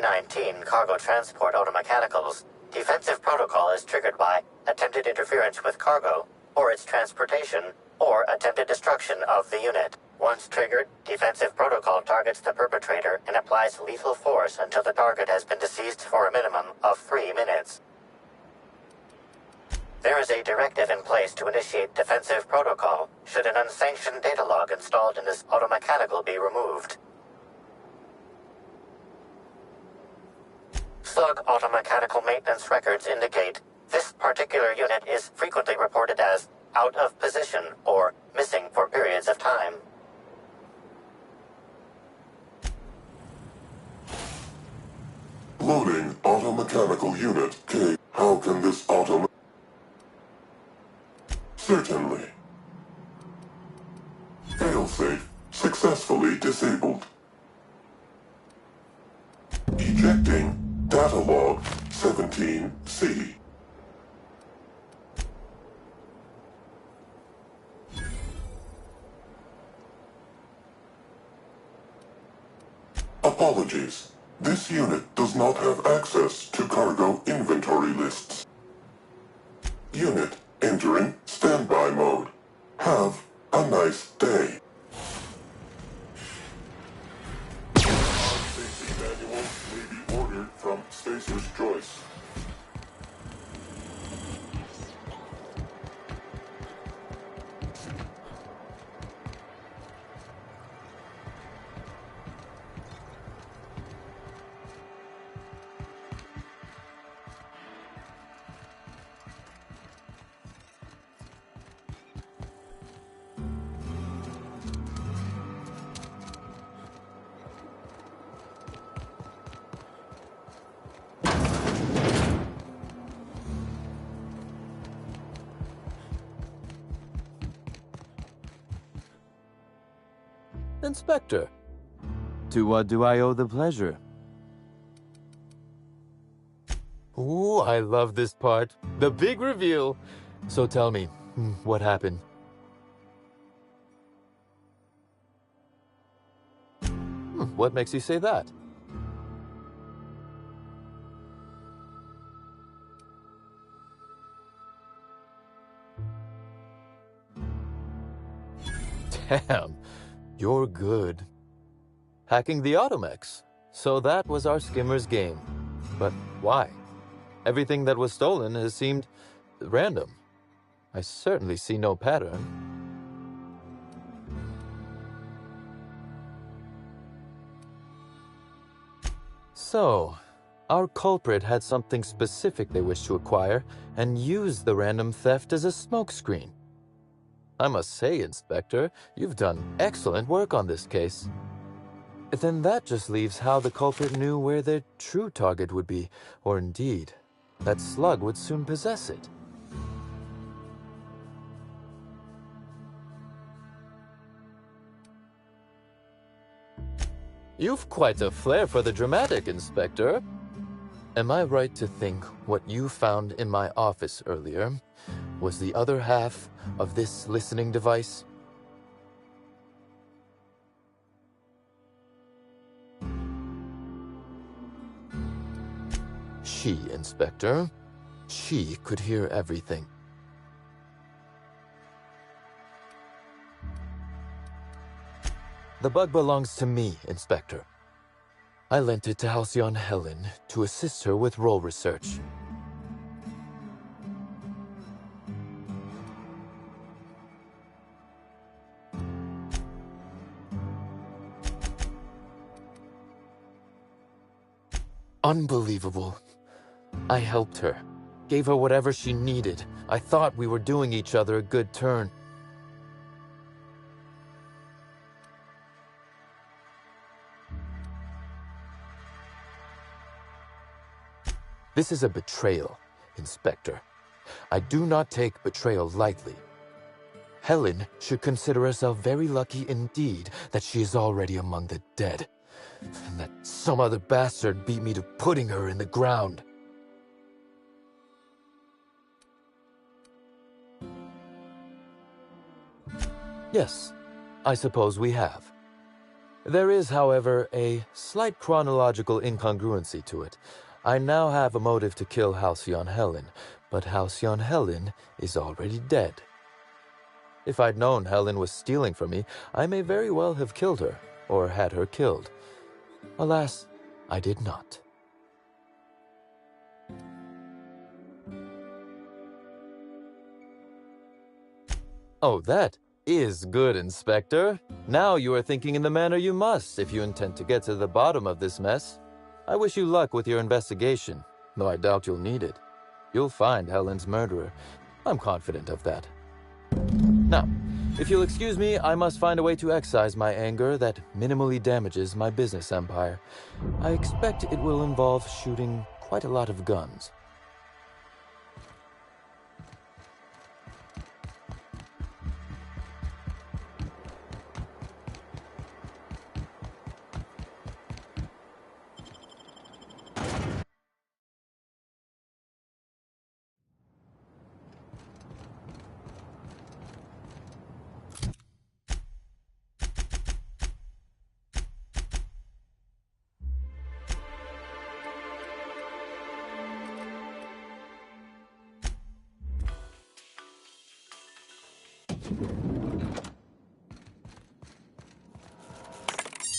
C-19 cargo transport automechanicals, defensive protocol is triggered by attempted interference with cargo, or its transportation, or attempted destruction of the unit. Once triggered, defensive protocol targets the perpetrator and applies lethal force until the target has been deceased for a minimum of 3 minutes. There is a directive in place to initiate defensive protocol should an unsanctioned data log installed in this automechanical be removed. Slug automechanical maintenance records indicate this particular unit is frequently reported as out of position or missing for periods of time. Loading automechanical unit K. How can this Certainly. Failsafe successfully disabled. Ejecting data log 17C. Apologies. This unit does not have access to cargo inventory lists. Unit entering standby mode. Have a nice day. Safety manual may be ordered from Stacer's Choice. Inspector, to what do I owe the pleasure? Ooh, I love this part. The big reveal. So tell me, what happened? What makes you say that? Damn. You're good. Hacking the Automechs. So that was our skimmer's game. But why? Everything that was stolen has seemed random. I certainly see no pattern. So, our culprit had something specific they wished to acquire and used the random theft as a smokescreen. I must say, Inspector, you've done excellent work on this case. Then that just leaves how the culprit knew where their true target would be, or indeed, that Slug would soon possess it. You've quite a flair for the dramatic, Inspector. Am I right to think what you found in my office earlier was the other half of this listening device? She, Inspector. She could hear everything. The bug belongs to me, Inspector. I lent it to Halcyon Helen to assist her with role research. Unbelievable. I helped her, gave her whatever she needed. I thought we were doing each other a good turn. This is a betrayal, Inspector. I do not take betrayal lightly. Helen should consider herself very lucky indeed that she is already among the dead, and that some other bastard beat me to putting her in the ground. Yes, I suppose we have. There is, however, a slight chronological incongruency to it. I now have a motive to kill Halcyon Helen, but Halcyon Helen is already dead. If I'd known Helen was stealing from me, I may very well have killed her, or had her killed. Alas, I did not. Oh, that is good, Inspector. Now you are thinking in the manner you must if you intend to get to the bottom of this mess. I wish you luck with your investigation, though I doubt you'll need it. You'll find Helen's murderer. I'm confident of that. Now, if you'll excuse me, I must find a way to excise my anger that minimally damages my business empire. I expect it will involve shooting quite a lot of guns.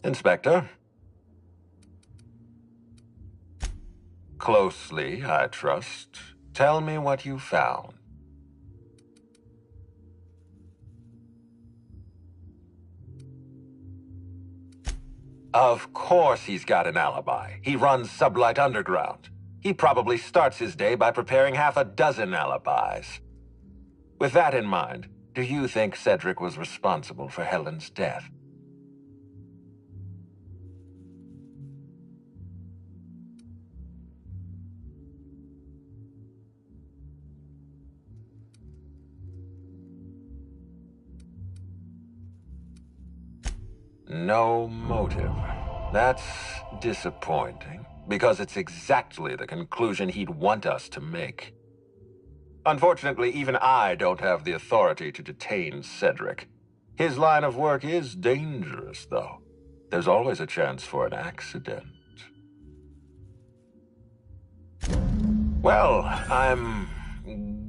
Inspector. Closely, I trust. Tell me what you found. Of course he's got an alibi. He runs Sublight Underground. He probably starts his day by preparing half a dozen alibis. With that in mind, do you think Cedric was responsible for Helen's death? No motive. That's disappointing, because it's exactly the conclusion he'd want us to make. Unfortunately, even I don't have the authority to detain Cedric. His line of work is dangerous, though. There's always a chance for an accident. Well, I'm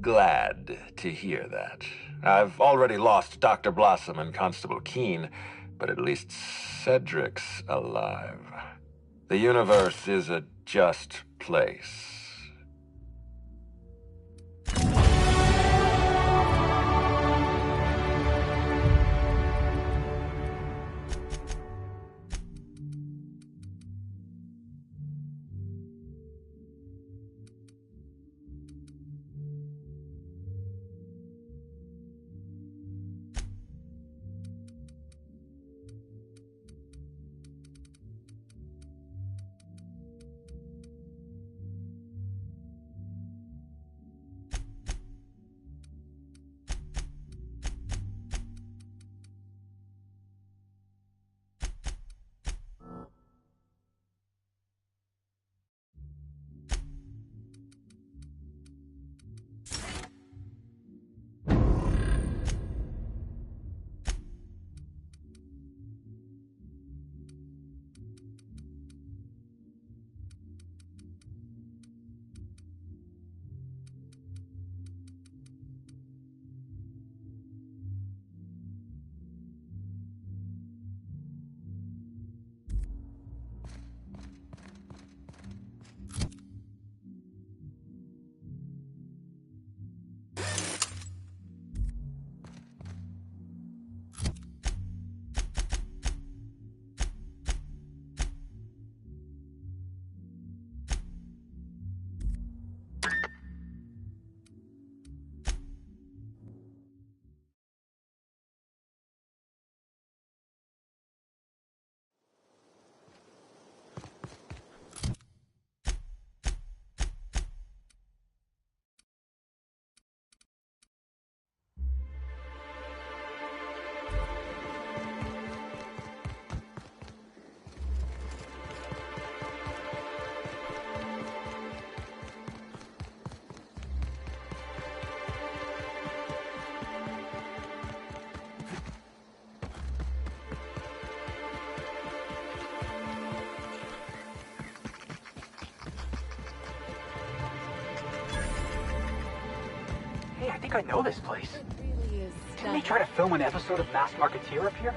glad to hear that. I've already lost Dr. Blossom and Constable Keene, but at least Cedric's alive. The universe is a just place. think I know this place. Really is Didn't they try to film an episode of Masked Marketeer up here?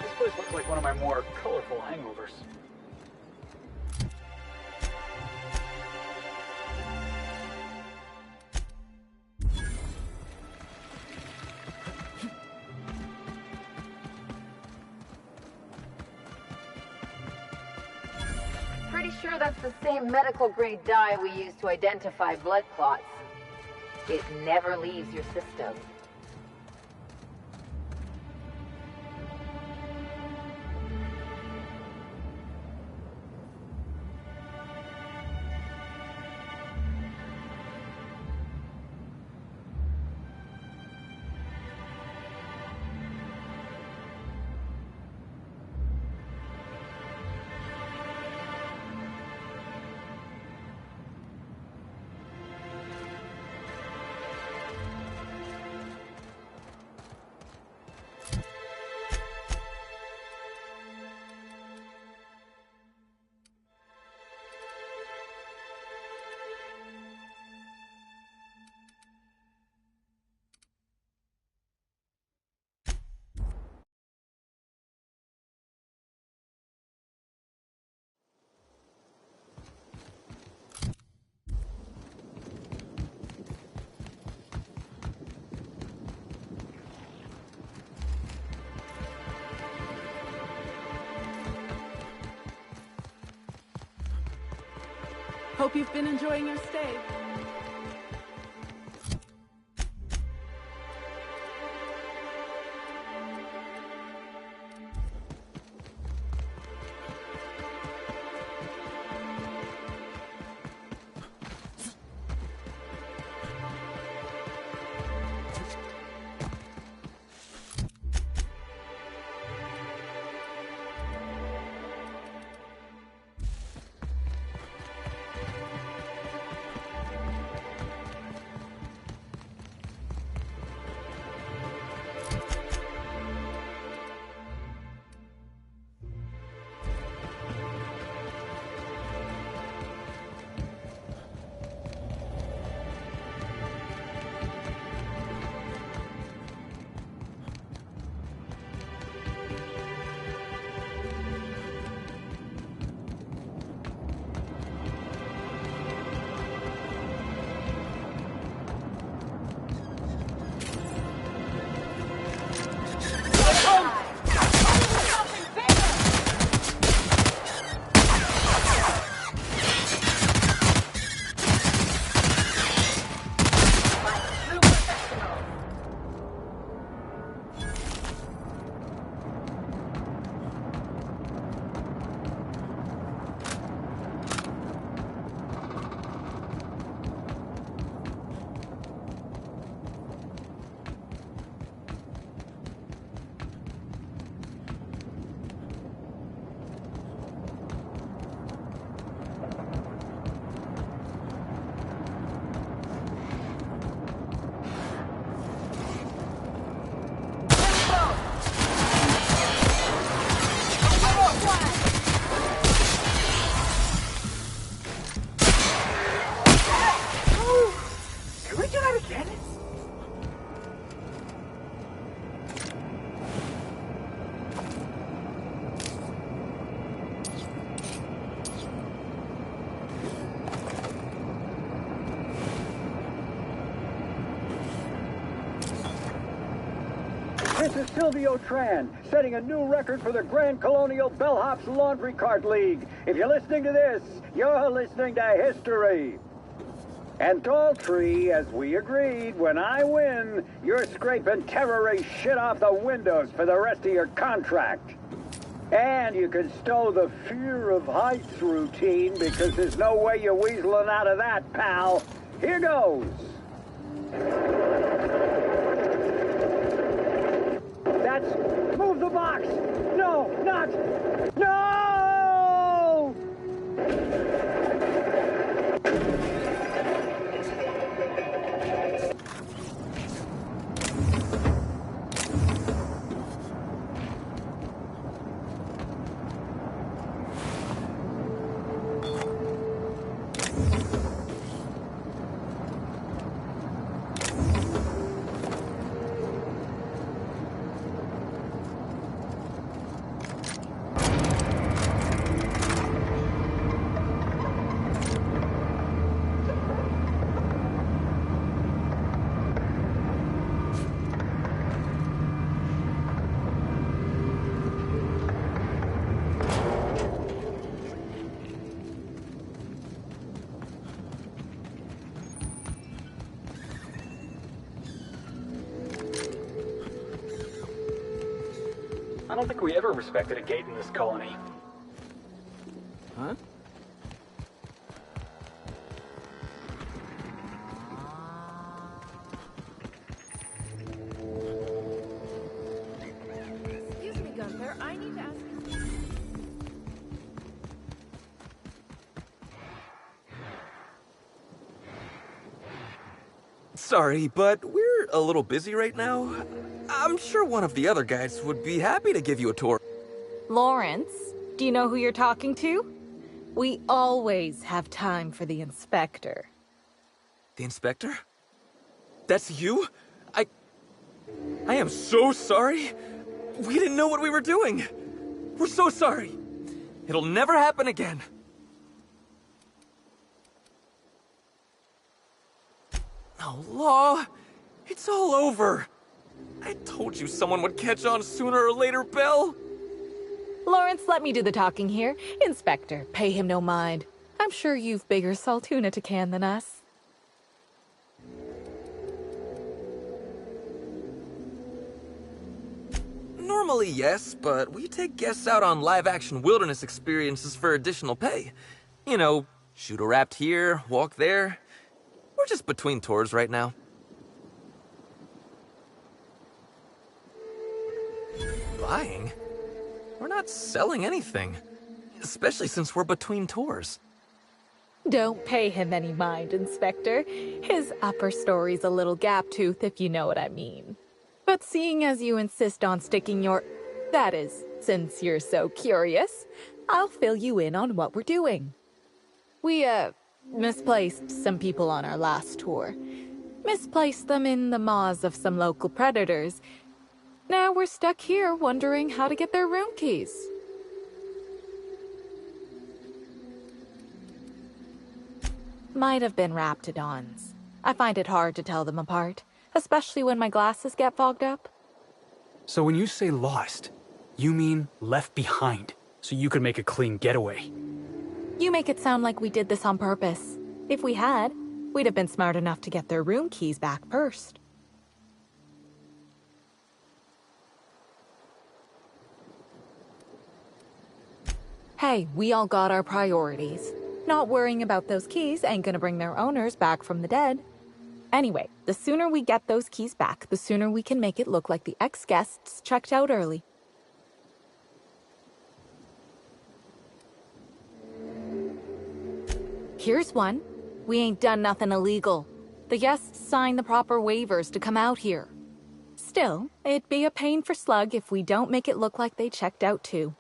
This place looks like one of my more colorful hangovers. Pretty sure that's the same medical-grade dye we use to identify blood clots. It never leaves your system. Hope you've been enjoying your stay. to Silvio Tran, setting a new record for the Grand Colonial Bellhops Laundry Cart League. If you're listening to this, you're listening to history. And Daltrey, as we agreed, when I win, you're scraping terrorist shit off the windows for the rest of your contract. And you can stow the fear of heights routine because there's no way you're weaseling out of that, pal. Here goes. That's... Move the box! No, not... No! I don't think we ever respected a gate in this colony. Huh? Excuse me, Gunther. I need to ask you. Sorry, but we're a little busy right now. I'm sure one of the other guys would be happy to give you a tour. Lawrence, do you know who you're talking to? We always have time for the inspector. The inspector? That's you? I am so sorry. We didn't know what we were doing. We're so sorry. It'll never happen again. Oh, Law, it's all over. I told you someone would catch on sooner or later, Belle. Lawrence, let me do the talking here. Inspector, pay him no mind. I'm sure you've bigger saltuna to can than us. Normally, yes, but we take guests out on live-action wilderness experiences for additional pay. You know, shoot a raft here, walk there. We're just between tours right now. Buying? We're not selling anything. Especially since we're between tours. Don't pay him any mind, Inspector. His upper story's a little gap-toothed, if you know what I mean. But seeing as you insist on sticking your... That is, since you're so curious, I'll fill you in on what we're doing. We, misplaced some people on our last tour. Misplaced them in the maws of some local predators. Now we're stuck here wondering how to get their room keys. Might have been Raptidons. I find it hard to tell them apart, especially when my glasses get fogged up. So when you say lost, you mean left behind, so you could make a clean getaway. You make it sound like we did this on purpose. If we had, we'd have been smart enough to get their room keys back first. Hey, we all got our priorities. Not worrying about those keys ain't gonna bring their owners back from the dead. Anyway, the sooner we get those keys back, the sooner we can make it look like the ex-guests checked out early. Here's one. We ain't done nothing illegal. The guests signed the proper waivers to come out here. Still, it'd be a pain for Slug if we don't make it look like they checked out too.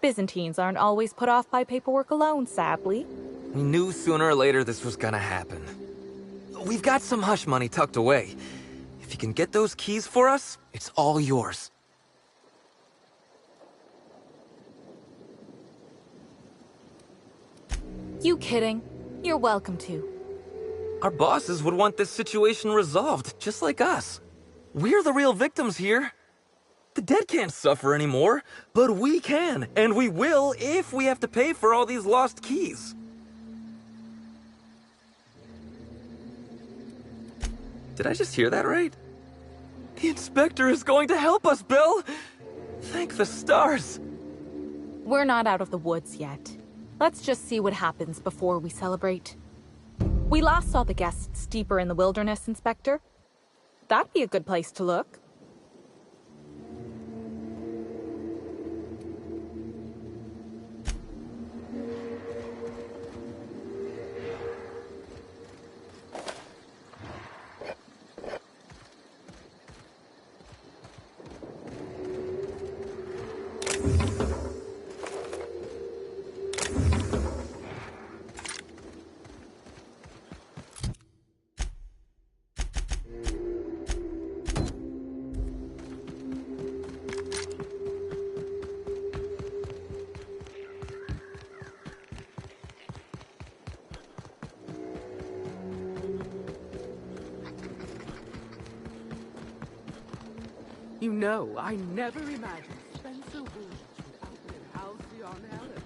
Byzantines aren't always put off by paperwork alone, sadly. We knew sooner or later this was gonna happen. We've got some hush money tucked away. If you can get those keys for us, it's all yours. You kidding? You're welcome to. Our bosses would want this situation resolved, just like us. We're the real victims here. The dead can't suffer anymore, but we can, and we will if we have to pay for all these lost keys. Did I just hear that right? The inspector is going to help us, Bill! Thank the stars! We're not out of the woods yet. Let's just see what happens before we celebrate. We last saw the guests deeper in the wilderness, Inspector. That'd be a good place to look. You know, I never imagined Spencer Williams would outlive Halcyon on Helen.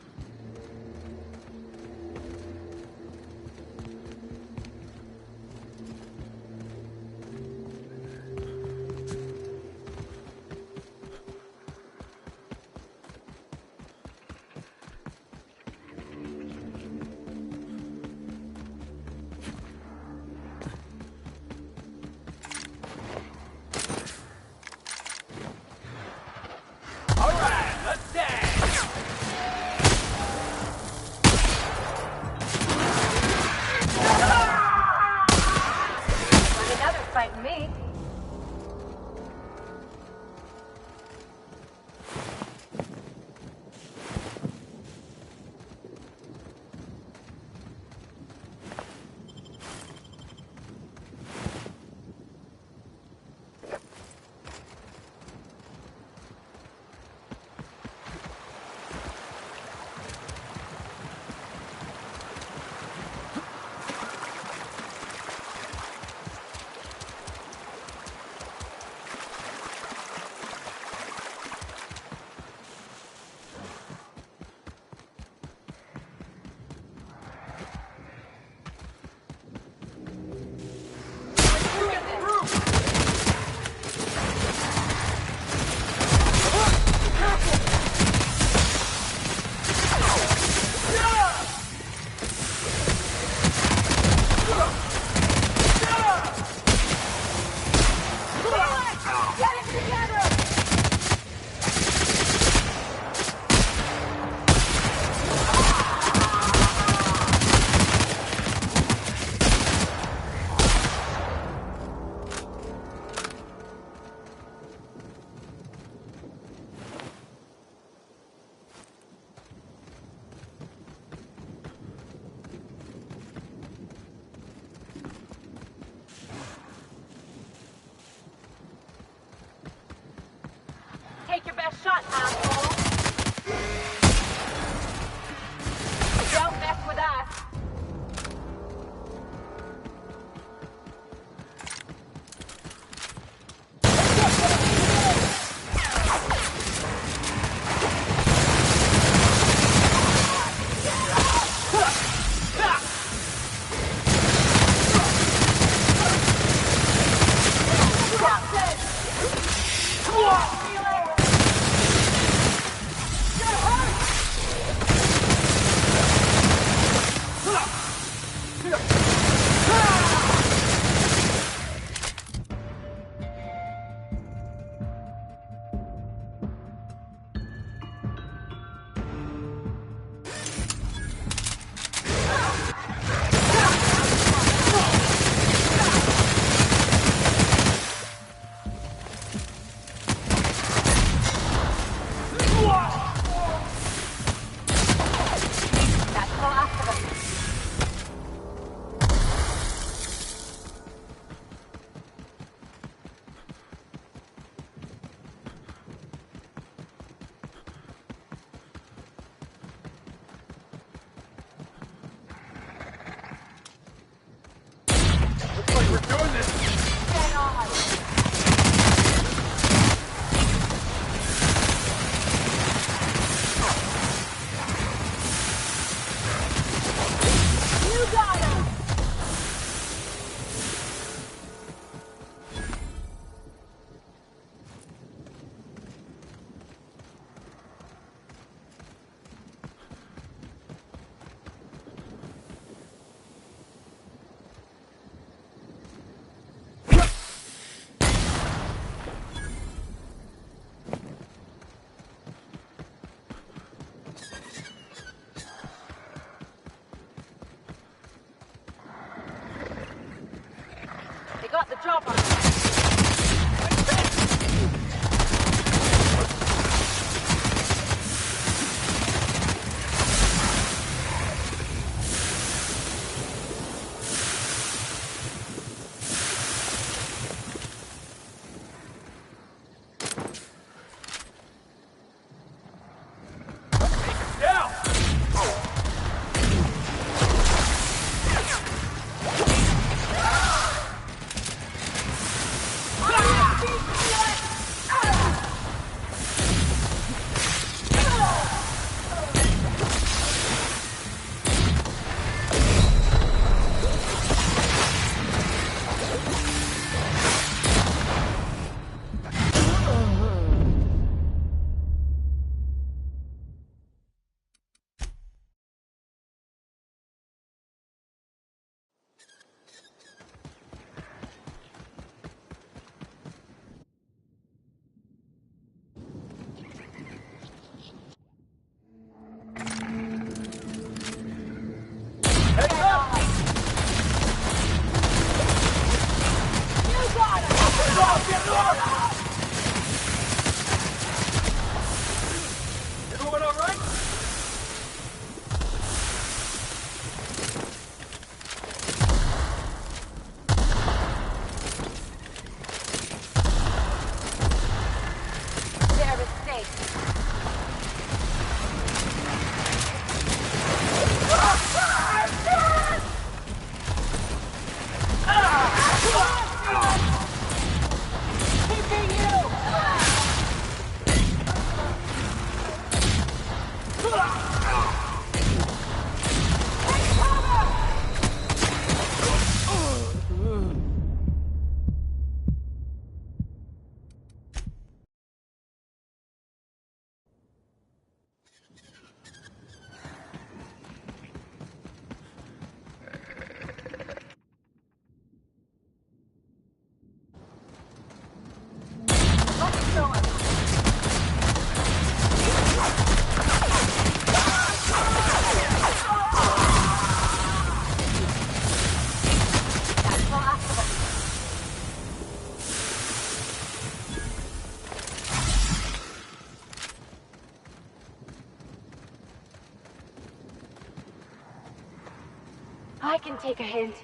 I can take a hint.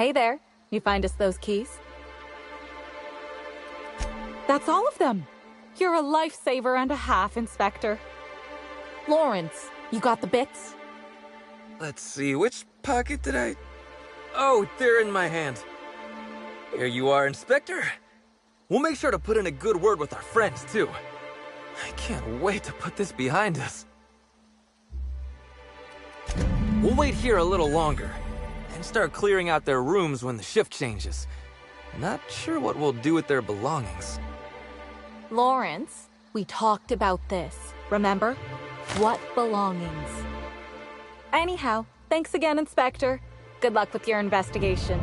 Hey there, you find us those keys? That's all of them. You're a lifesaver and a half, Inspector. Lawrence, you got the bits? Let's see, which pocket did I... Oh, they're in my hand. Here you are, Inspector. We'll make sure to put in a good word with our friends, too. I can't wait to put this behind us. We'll wait here a little longer, and start clearing out their rooms when the shift changes. Not sure what we'll do with their belongings. Lawrence, we talked about this, remember? What belongings? Anyhow, thanks again, Inspector. Good luck with your investigation.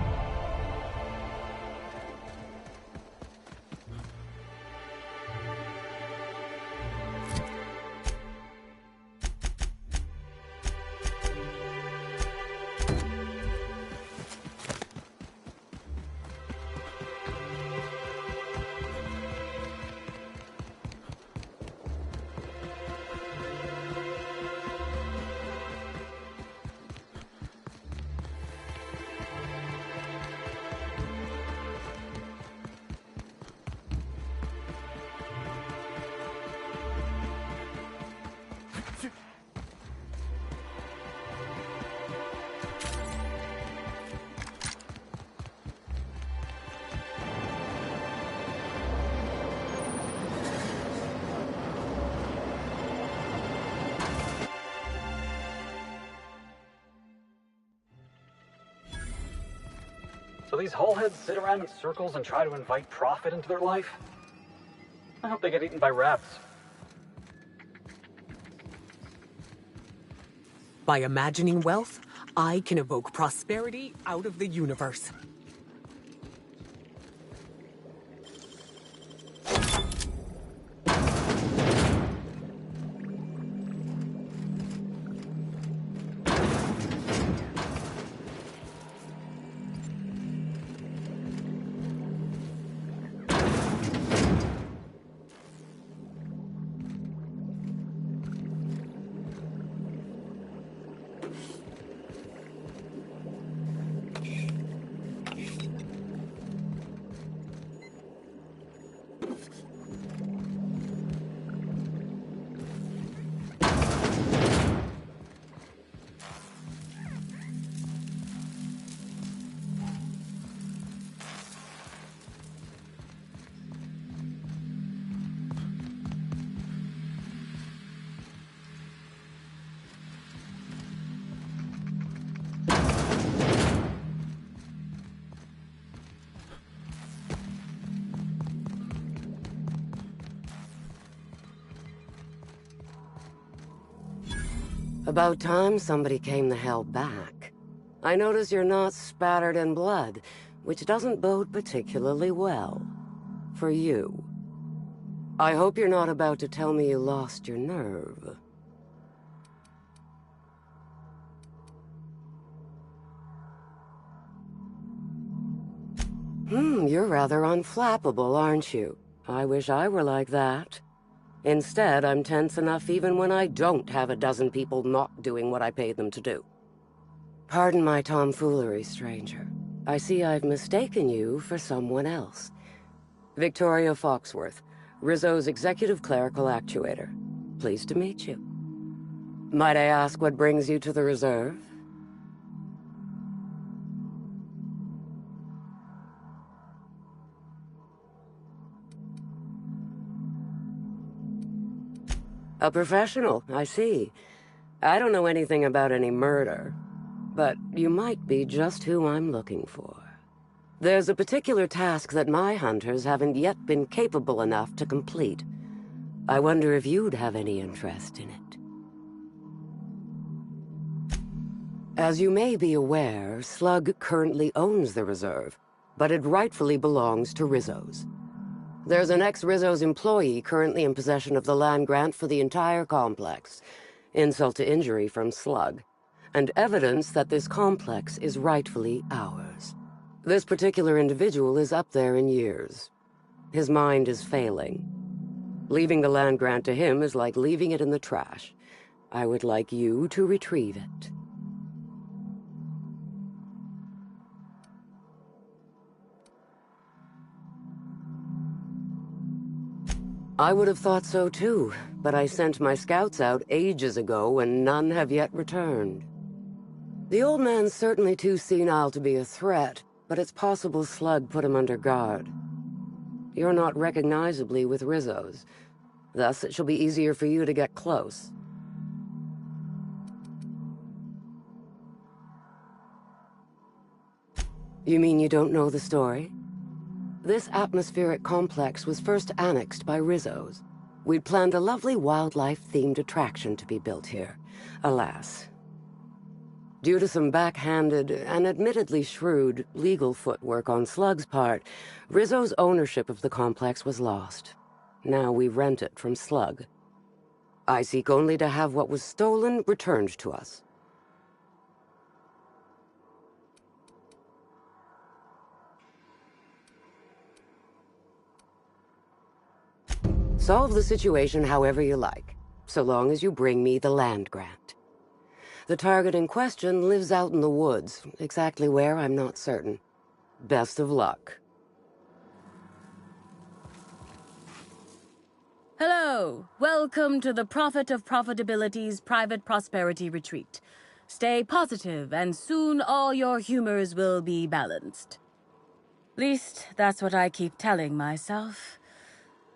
So these hullheads sit around in circles and try to invite profit into their life? I hope they get eaten by rats. By imagining wealth, I can evoke prosperity out of the universe. About time somebody came the hell back. I notice you're not spattered in blood, which doesn't bode particularly well. For you. I hope you're not about to tell me you lost your nerve. You're rather unflappable, aren't you? I wish I were like that. Instead, I'm tense enough even when I don't have a dozen people not doing what I paid them to do. Pardon my tomfoolery, stranger. I see I've mistaken you for someone else. Victoria Foxworth, Rizzo's executive clerical actuator. Pleased to meet you. Might I ask what brings you to the reserve? A professional, I see. I don't know anything about any murder, but you might be just who I'm looking for. There's a particular task that my hunters haven't yet been capable enough to complete. I wonder if you'd have any interest in it. As you may be aware, Slug currently owns the reserve, but it rightfully belongs to Rizzo's. There's an ex-Rizzo's employee currently in possession of the land grant for the entire complex. Insult to injury from Slug. And evidence that this complex is rightfully ours. This particular individual is up there in years. His mind is failing. Leaving the land grant to him is like leaving it in the trash. I would like you to retrieve it. I would have thought so too, but I sent my scouts out ages ago and none have yet returned. The old man's certainly too senile to be a threat, but it's possible Slug put him under guard. You're not recognizably with Rizzo's. Thus, it shall be easier for you to get close. You mean you don't know the story? This atmospheric complex was first annexed by Rizzo's. We'd planned a lovely wildlife-themed attraction to be built here. Alas. Due to some backhanded and admittedly shrewd legal footwork on Slug's part, Rizzo's ownership of the complex was lost. Now we rent it from Slug. I seek only to have what was stolen returned to us. Solve the situation however you like, so long as you bring me the land grant. The target in question lives out in the woods, exactly where I'm not certain. Best of luck. Hello! Welcome to the Prophet of Profitability's Private Prosperity Retreat. Stay positive, and soon all your humors will be balanced. Least, that's what I keep telling myself.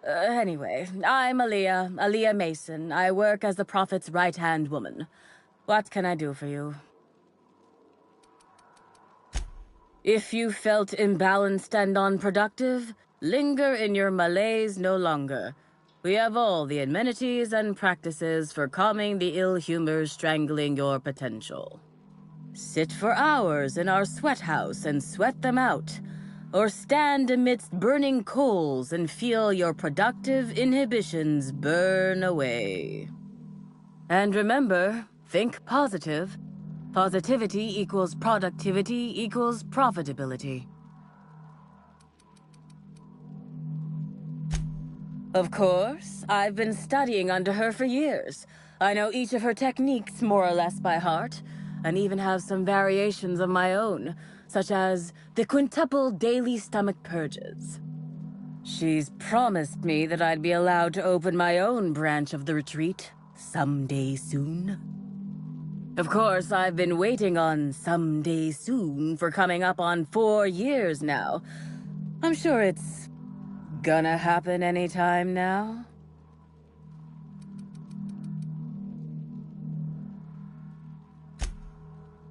Anyway, I'm Aaliyah Mason. I work as the Prophet's right-hand woman. What can I do for you? If you felt imbalanced and unproductive, linger in your malaise no longer. We have all the amenities and practices for calming the ill humors strangling your potential. Sit for hours in our sweat house and sweat them out, or stand amidst burning coals and feel your productive inhibitions burn away. And remember, think positive. Positivity equals productivity equals profitability. Of course, I've been studying under her for years. I know each of her techniques more or less by heart, and even have some variations of my own, such as the quintuple daily stomach purges. She's promised me that I'd be allowed to open my own branch of the retreat someday soon. Of course, I've been waiting on someday soon for coming up on 4 years now. I'm sure it's gonna happen anytime now.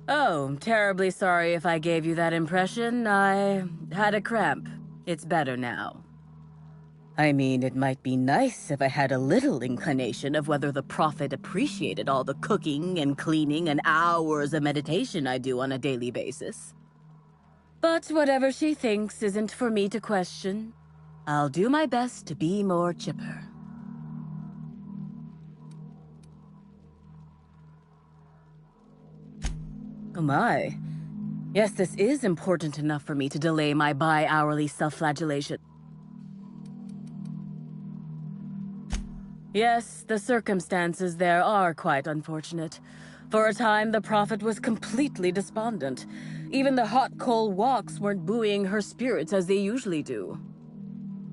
Oh, terribly sorry if I gave you that impression. I had a cramp. It's better now. I mean, it might be nice if I had a little inclination of whether the Prophet appreciated all the cooking and cleaning and hours of meditation I do on a daily basis. But whatever she thinks isn't for me to question. I'll do my best to be more chipper. Oh my. Yes, this is important enough for me to delay my bi-hourly self-flagellation. Yes, the circumstances there are quite unfortunate. For a time, the Prophet was completely despondent. Even the hot coal walks weren't buoying her spirits as they usually do.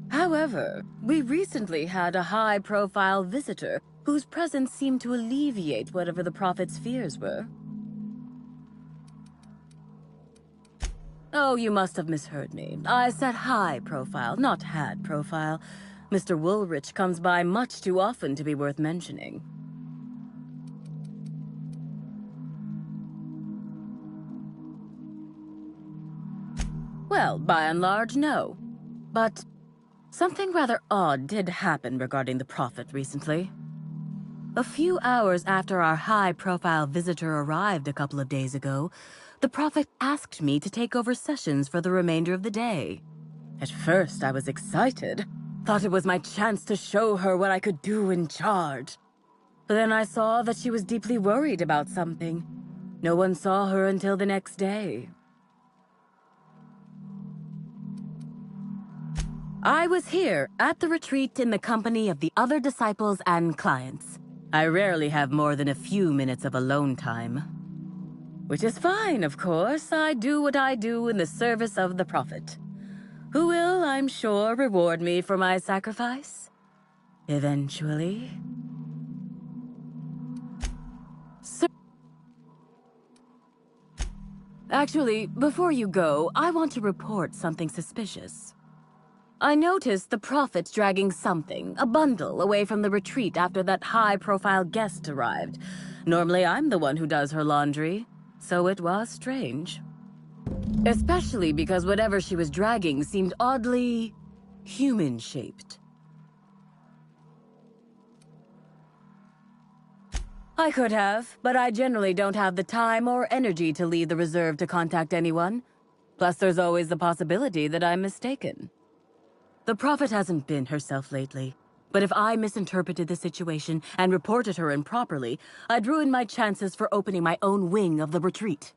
However, we recently had a high-profile visitor whose presence seemed to alleviate whatever the Prophet's fears were. Oh, you must have misheard me. I said high profile, not had profile. Mr. Woolrich comes by much too often to be worth mentioning. Well, by and large, no. But something rather odd did happen regarding the Prophet recently. A few hours after our high-profile visitor arrived a couple of days ago, the Prophet asked me to take over sessions for the remainder of the day. At first, I was excited. Thought it was my chance to show her what I could do in charge. But then I saw that she was deeply worried about something. No one saw her until the next day. I was here at the retreat in the company of the other disciples and clients. I rarely have more than a few minutes of alone time. Which is fine, of course. I do what I do in the service of the Prophet, who will, I'm sure, reward me for my sacrifice. Eventually. Actually, before you go, I want to report something suspicious. I noticed the Prophet's dragging something, a bundle, away from the retreat after that high-profile guest arrived. Normally, I'm the one who does her laundry, so it was strange. Especially because whatever she was dragging seemed oddly human-shaped. I could have, but I generally don't have the time or energy to leave the reserve to contact anyone. Plus, there's always the possibility that I'm mistaken. The Prophet hasn't been herself lately, but if I misinterpreted the situation and reported her improperly, I'd ruin my chances for opening my own wing of the retreat.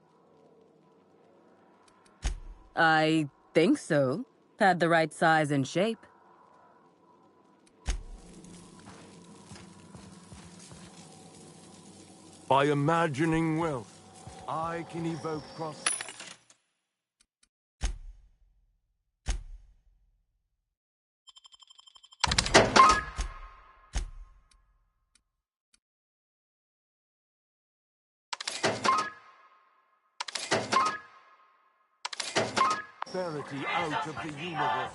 I think so. Had the right size and shape. By imagining wealth, I can evoke prosperity. Out of the universe.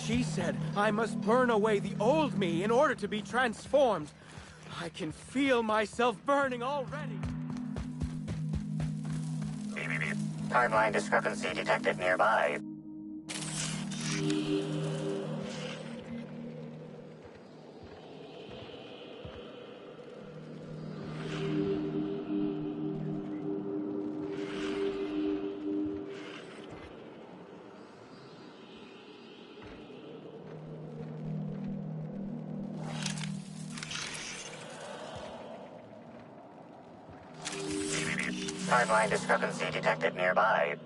She said I must burn away the old me in order to be transformed. I can feel myself burning already. Timeline discrepancy detected nearby. Timeline discrepancy detected nearby.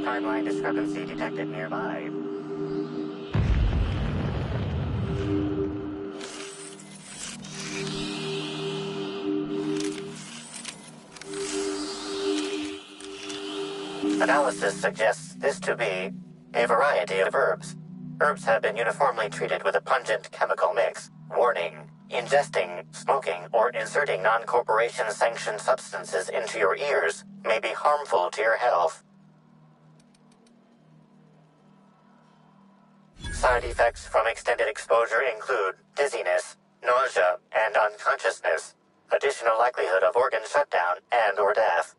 Timeline discrepancy detected nearby. Analysis suggests this to be a variety of herbs. Herbs have been uniformly treated with a pungent chemical mix. Warning: ingesting, smoking, or inserting non-corporation sanctioned substances into your ears may be harmful to your health. Side effects from extended exposure include dizziness, nausea, and unconsciousness, additional likelihood of organ shutdown and/or death.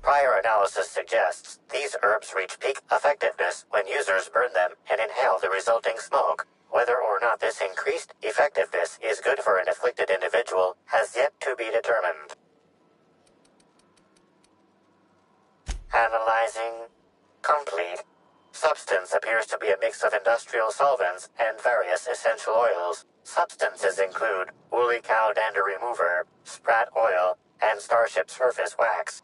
Prior analysis suggests these herbs reach peak effectiveness when users burn them and inhale the resulting smoke. Whether or not this increased effectiveness is good for an afflicted individual has yet to be determined. Analyzing. Complete. Substance appears to be a mix of industrial solvents and various essential oils. Substances include woolly cow dander remover, sprat oil, and starship surface wax.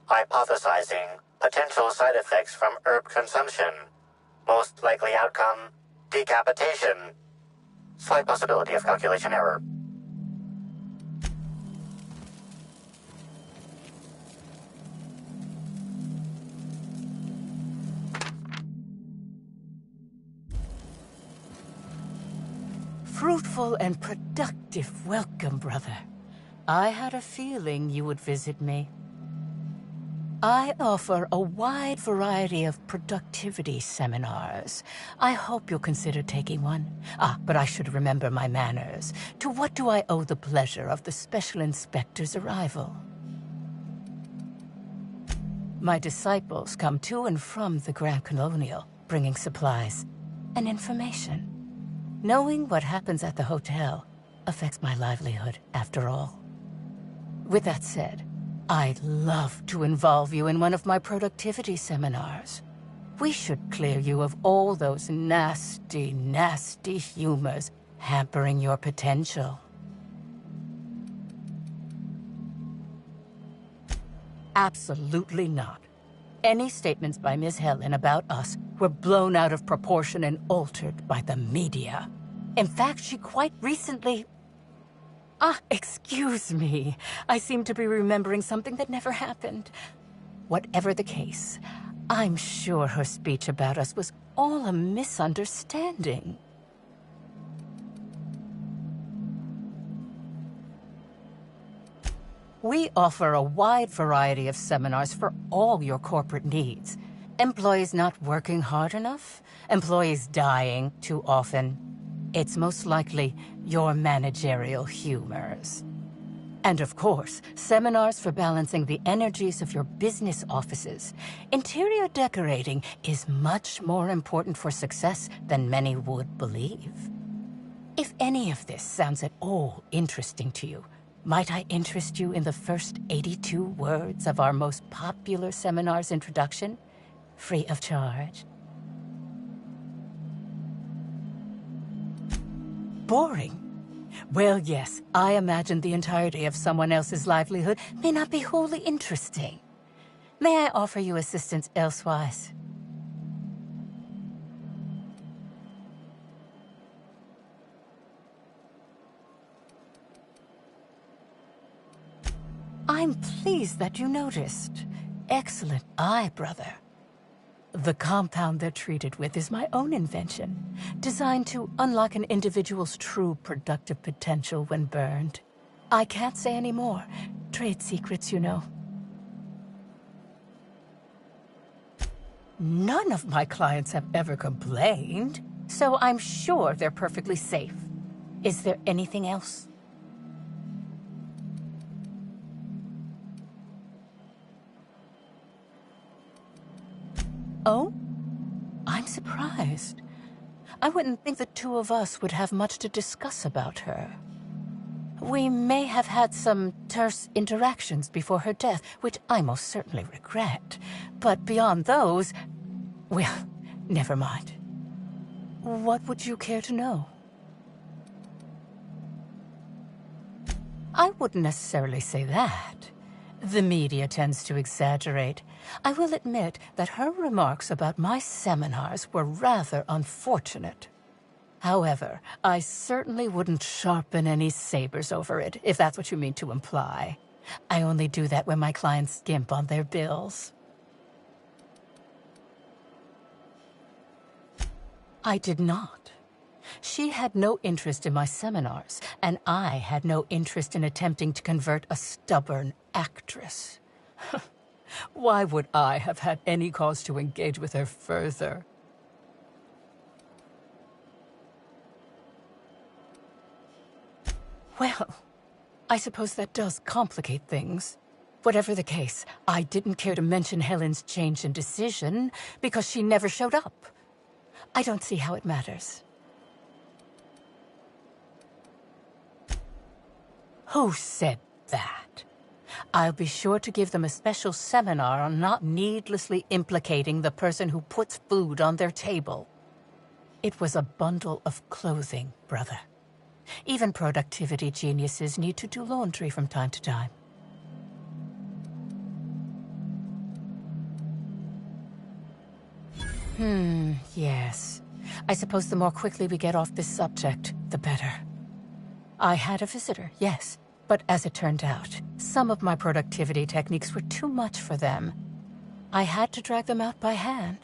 Hypothesizing. Potential side effects from herb consumption. Most likely outcome: decapitation. Slight possibility of calculation error. Fruitful and productive welcome, brother. I had a feeling you would visit me. I offer a wide variety of productivity seminars. I hope you'll consider taking one. But I should remember my manners. To what do I owe the pleasure of the Special Inspector's arrival? My disciples come to and from the Grand Colonial, bringing supplies and information. Knowing what happens at the hotel affects my livelihood, after all. With that said, I'd love to involve you in one of my productivity seminars. We should clear you of all those nasty, nasty humors hampering your potential. Absolutely not. Any statements by Ms. Helen about us were blown out of proportion and altered by the media. In fact, she quite recently... excuse me. I seem to be remembering something that never happened. Whatever the case, I'm sure her speech about us was all a misunderstanding. We offer a wide variety of seminars for all your corporate needs. Employees not working hard enough? Employees dying too often? It's most likely your managerial humors. And of course, seminars for balancing the energies of your business offices. Interior decorating is much more important for success than many would believe. If any of this sounds at all interesting to you, might I interest you in the first 82 words of our most popular seminar's introduction? Free of charge. Boring? Well, yes, I imagine the entirety of someone else's livelihood may not be wholly interesting. May I offer you assistance elsewise? I'm pleased that you noticed. Excellent eye, brother. The compound they're treated with is my own invention, designed to unlock an individual's true productive potential when burned. I can't say any more. Trade secrets, you know. None of my clients have ever complained, so I'm sure they're perfectly safe. Is there anything else? Oh? I'm surprised. I wouldn't think the two of us would have much to discuss about her. We may have had some terse interactions before her death, which I most certainly regret. But beyond those, well, never mind. What would you care to know? I wouldn't necessarily say that. The media tends to exaggerate. I will admit that her remarks about my seminars were rather unfortunate. However, I certainly wouldn't sharpen any sabers over it, if that's what you mean to imply. I only do that when my clients skimp on their bills. I did not. She had no interest in my seminars, and I had no interest in attempting to convert a stubborn actress. Why would I have had any cause to engage with her further? Well, I suppose that does complicate things. Whatever the case, I didn't care to mention Helen's change in decision because she never showed up. I don't see how it matters. Who said that? I'll be sure to give them a special seminar on not needlessly implicating the person who puts food on their table. It was a bundle of clothing, brother. Even productivity geniuses need to do laundry from time to time. Yes. I suppose the more quickly we get off this subject, the better. I had a visitor, yes. But as it turned out, some of my productivity techniques were too much for them. I had to drag them out by hand.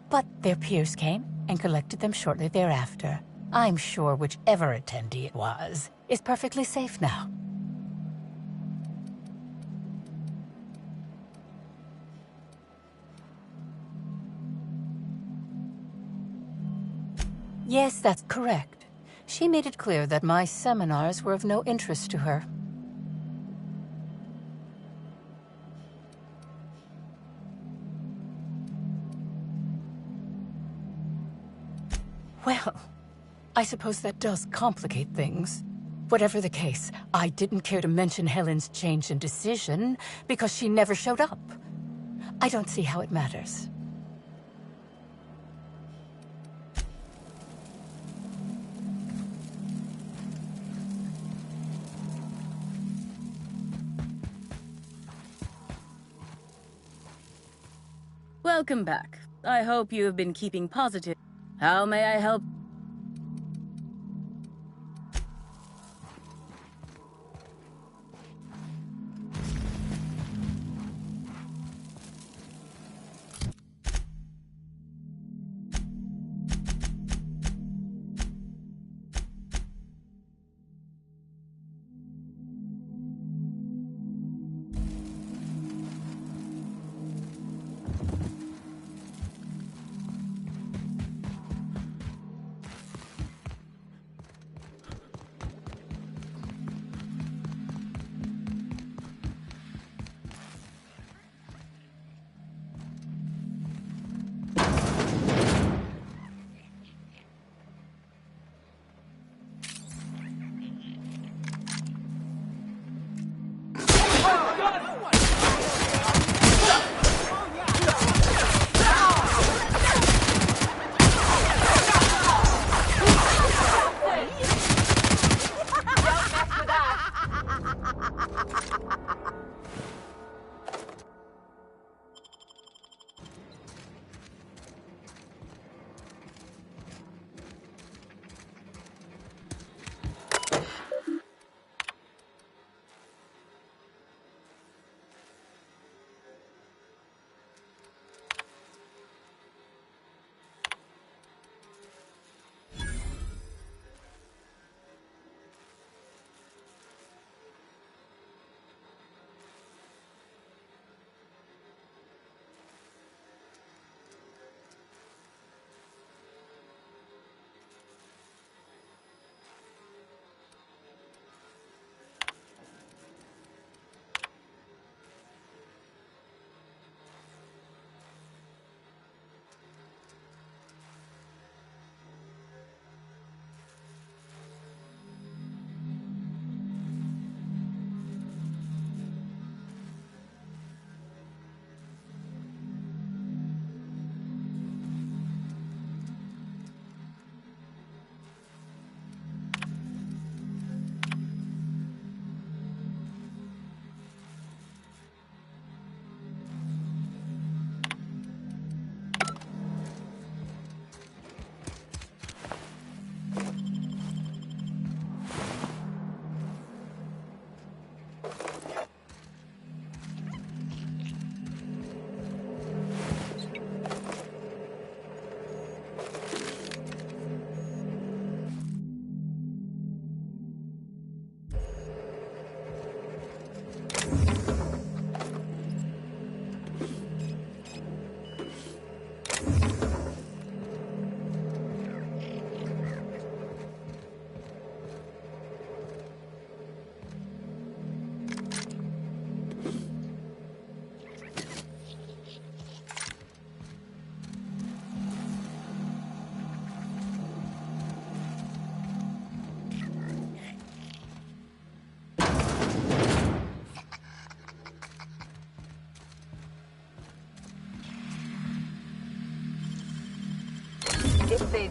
But their peers came and collected them shortly thereafter. I'm sure whichever attendee it was is perfectly safe now. Yes, that's correct. She made it clear that my seminars were of no interest to her. Well, I suppose that does complicate things. Whatever the case, I didn't care to mention Helen's change in decision because she never showed up. I don't see how it matters. Welcome back. I hope you have been keeping positive. How may I help?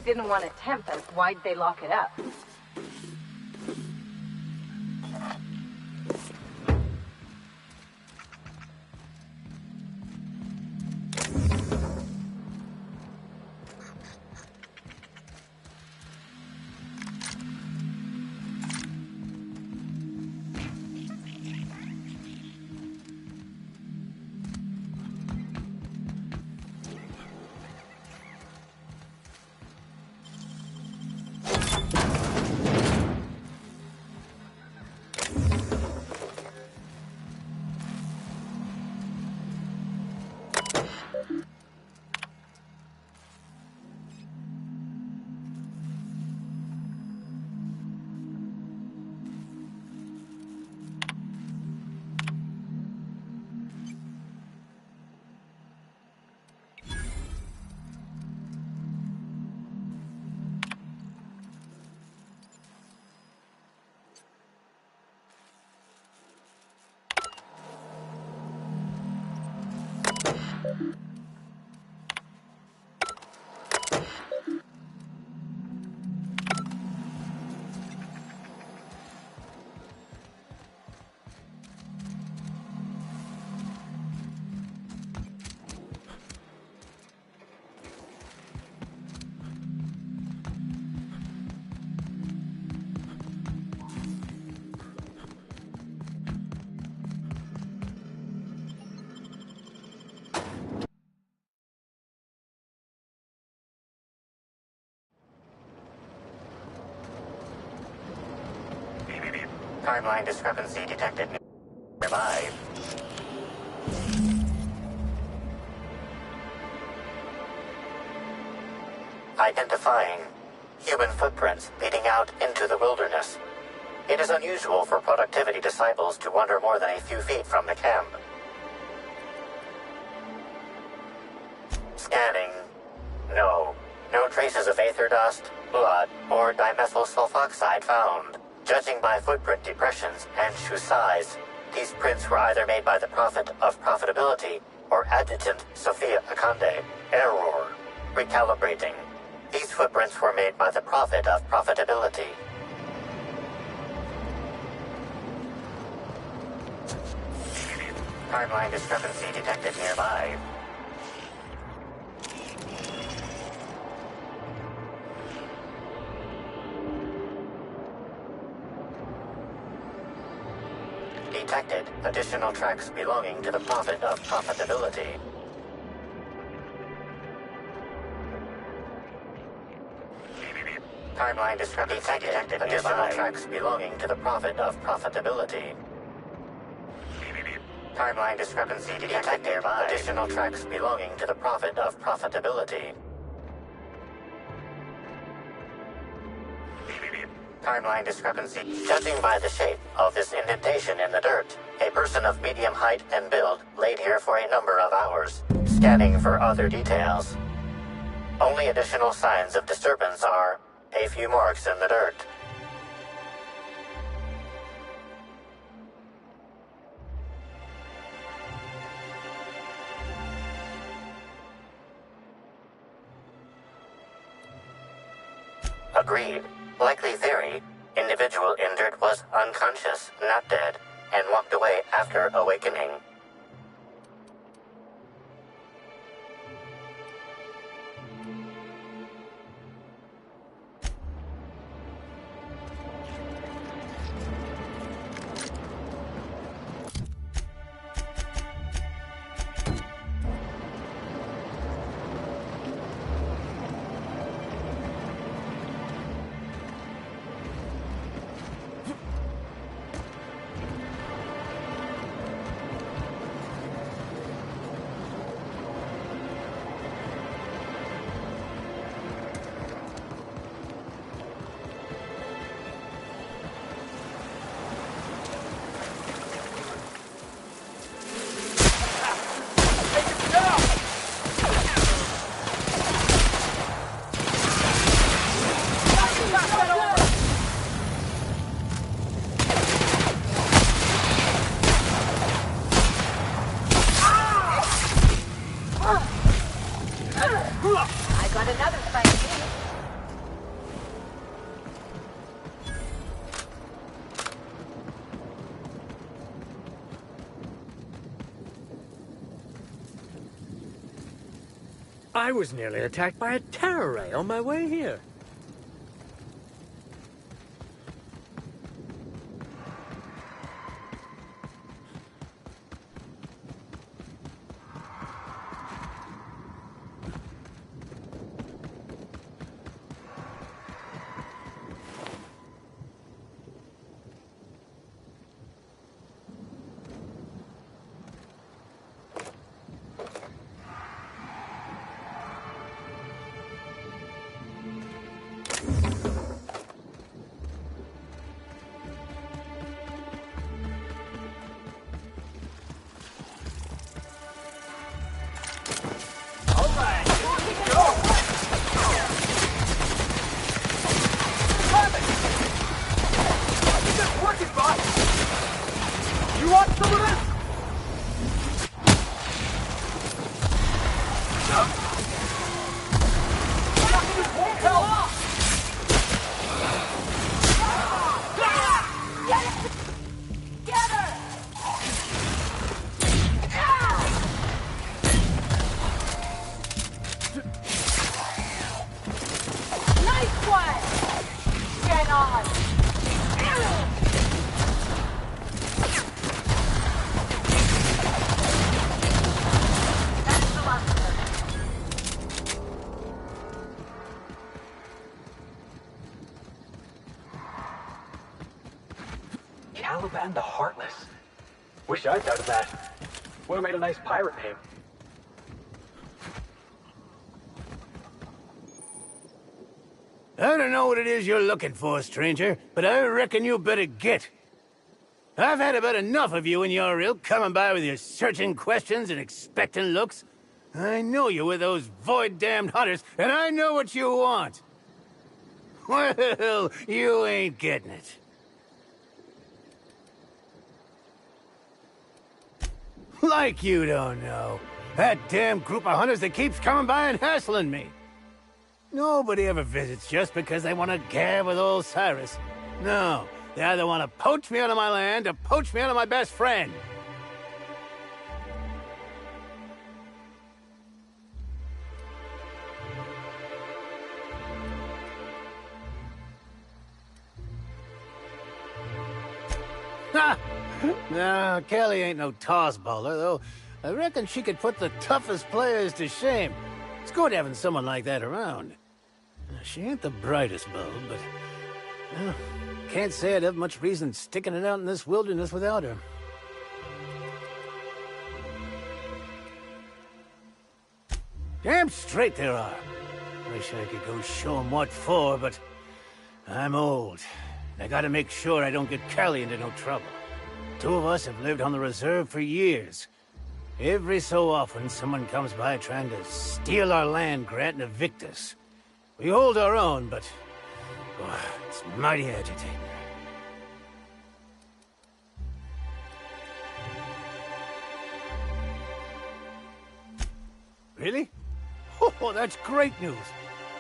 didn't want to tempt us, why'd they lock it up? Timeline discrepancy detected nearby. Identifying human footprints leading out into the wilderness. It is unusual for productivity disciples to wander more than a few feet from the camp. Scanning. No. No traces of aether dust, blood, or dimethyl sulfoxide found. Judging by footprint depressions and shoe size, these prints were either made by the Prophet of Profitability or Adjutant Sophia Akande. Error. Recalibrating. These footprints were made by the Prophet of Profitability. Timeline discrepancy detected nearby. Detected additional tracks belonging to the Prophet of Profitability. Timeline discrepancy detected additional tracks belonging to the Prophet of Profitability. Timeline discrepancy detected additional tracks belonging to the Prophet of Profitability. Timeline discrepancy. Judging by the shape of this indentation in the dirt, a person of medium height and build laid here for a number of hours. Scanning for other details. Only additional signs of disturbance are a few marks in the dirt. Agreed. Likely theory, individual injured was unconscious, not dead, and walked away after awakening. I was nearly attacked by a terror ray on my way here. Caliban the Heartless. Wish I'd thought of that. Would have made a nice pirate name. I don't know what it is you're looking for, stranger, but I reckon you better get. I've had about enough of you and your ilk coming by with your searching questions and expectant looks. I know you with those void-damned hunters, and I know what you want. Well, you ain't getting it. Like you don't know. That damn group of hunters that keeps coming by and hassling me. Nobody ever visits just because they want to gab with old Cyrus. No, they either want to poach me out of my land or poach me out of my best friend. Ha! No, Kelly ain't no toss-baller, though. I reckon she could put the toughest players to shame. It's good having someone like that around. She ain't the brightest bulb, but... can't say I'd have much reason sticking it out in this wilderness without her. Damn straight there are. Wish I could go show 'em what for, but... I'm old. And I gotta make sure I don't get Callie into no trouble. Two of us have lived on the reserve for years. Every so often, someone comes by trying to steal our land grant and evict us. We hold our own, but... it's mighty agitating. Really? Oh, that's great news.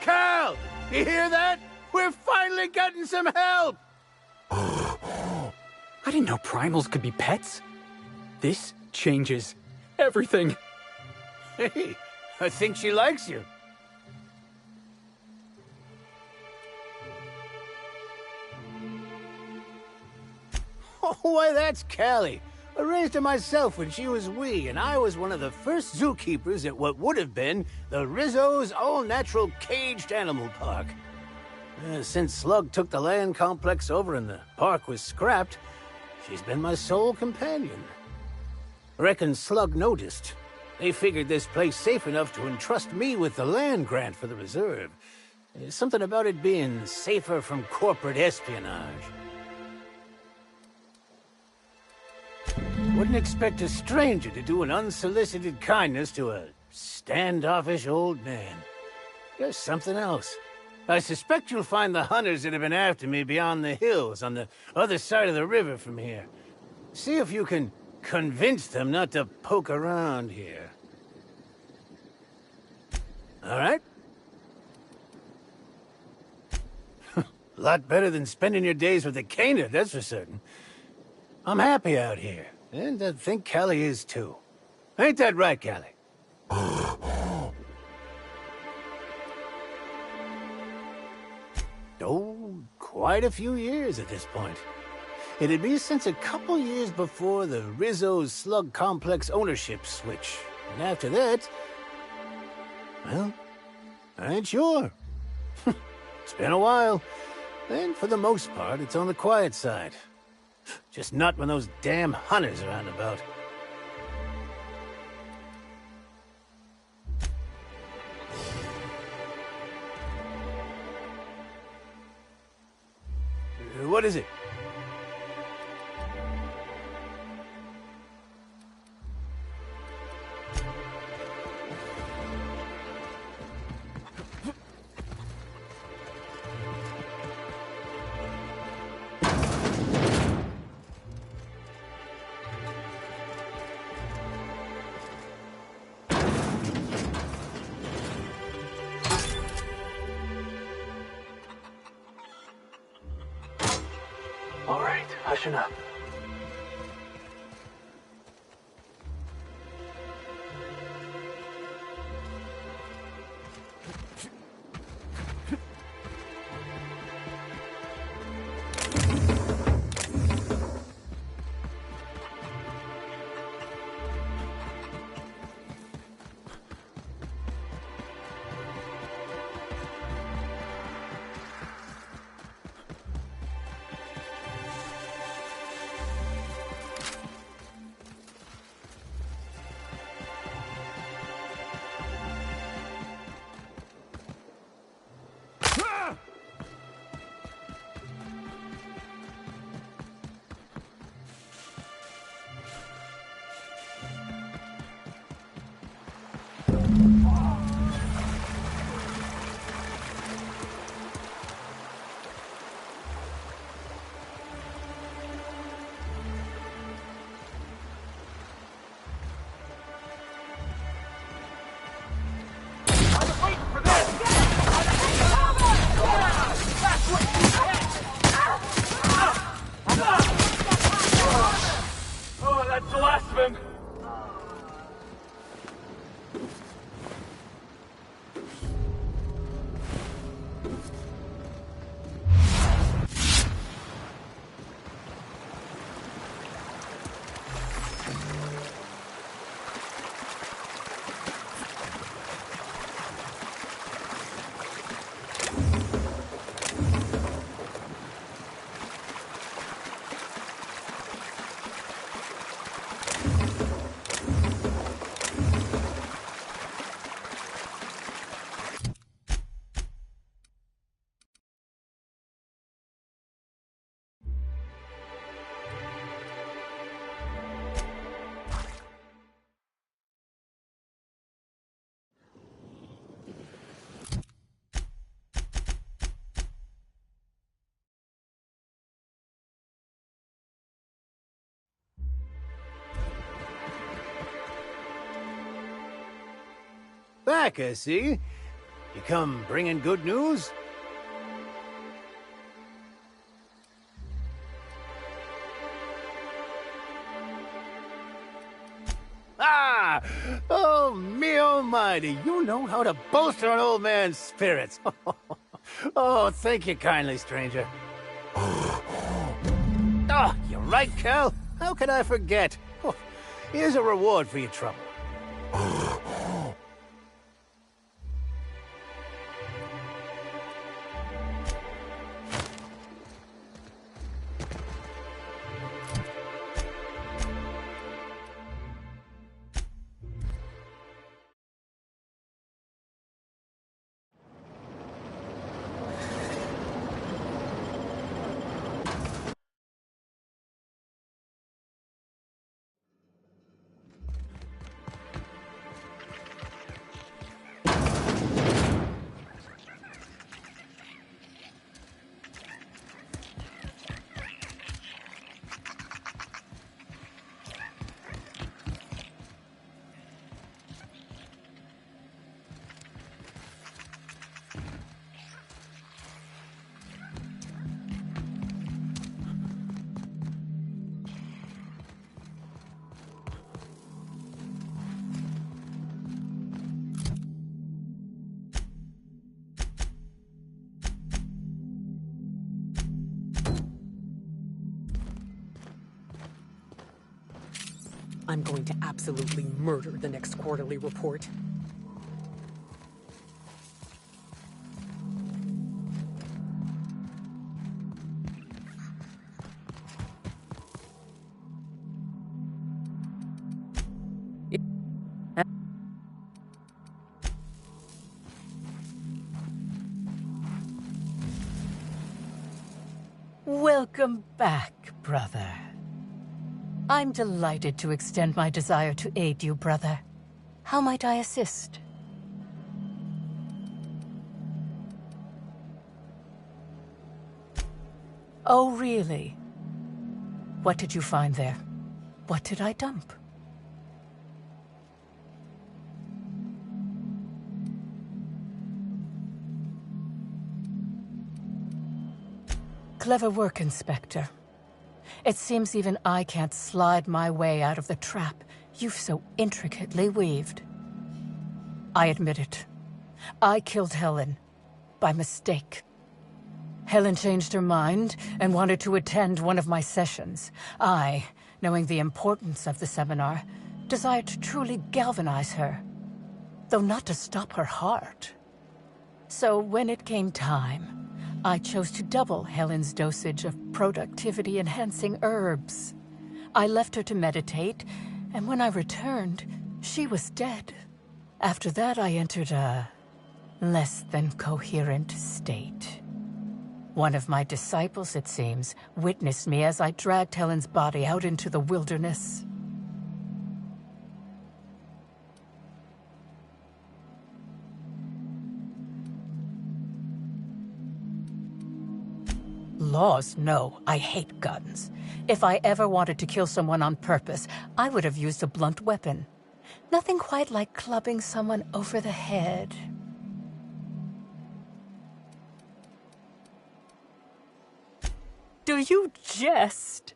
Cal! You hear that? We're finally getting some help! I didn't know primals could be pets. This changes everything. Hey, I think she likes you. Oh, why, that's Callie. I raised her myself when she was wee, and I was one of the first zookeepers at what would have been the Rizzo's all-natural caged animal park. Since Slug took the land complex over and the park was scrapped, she's been my sole companion. Reckon Slug noticed. They figured this place safe enough to entrust me with the land grant for the reserve. Something about it being safer from corporate espionage. Wouldn't expect a stranger to do an unsolicited kindness to a standoffish old man. There's something else. I suspect you'll find the hunters that have been after me beyond the hills on the other side of the river from here. See if you can convince them not to poke around here. All right? Lot better than spending your days with the Kana, that's for certain. I'm happy out here, and I think Callie is too. Ain't that right, Callie? quite a few years at this point. It'd be since a couple years before the Rizzo's Slug Complex ownership switch. And after that, well, I ain't sure. It's been a while. And for the most part, it's on the quiet side. Just not when those damn hunters are out about. What is it? All right, hushing up. Oh, that's the last of him. Back, I see. You come bringing good news? Ah! Oh, me almighty, you know how to bolster an old man's spirits. Oh, thank you kindly, stranger. Oh, you're right, Cal. How could I forget? Oh, here's a reward for your trouble. I'm going to absolutely murder the next quarterly report. Welcome back, brother. I'm delighted to extend my desire to aid you, brother. How might I assist? Oh, really? What did you find there? What did I dump? Clever work, Inspector. It seems even I can't slide my way out of the trap you've so intricately weaved. I admit it. I killed Helen. By mistake. Helen changed her mind and wanted to attend one of my sessions. I, knowing the importance of the seminar, desired to truly galvanize her, though not to stop her heart. So when it came time, I chose to double Helen's dosage of productivity-enhancing herbs. I left her to meditate, and when I returned, she was dead. After that, I entered a less than coherent state. One of my disciples, it seems, witnessed me as I dragged Helen's body out into the wilderness. Laws, no. I hate guns. If I ever wanted to kill someone on purpose, I would have used a blunt weapon. Nothing quite like clubbing someone over the head. Do you jest?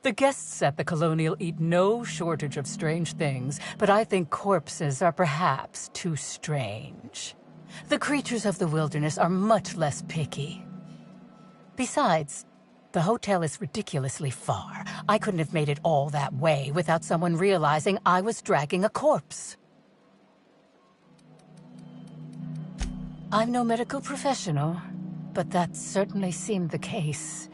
The guests at the Colonial eat no shortage of strange things, but I think corpses are perhaps too strange. The creatures of the wilderness are much less picky. Besides, the hotel is ridiculously far. I couldn't have made it all that way without someone realizing I was dragging a corpse. I'm no medical professional, but that certainly seemed the case.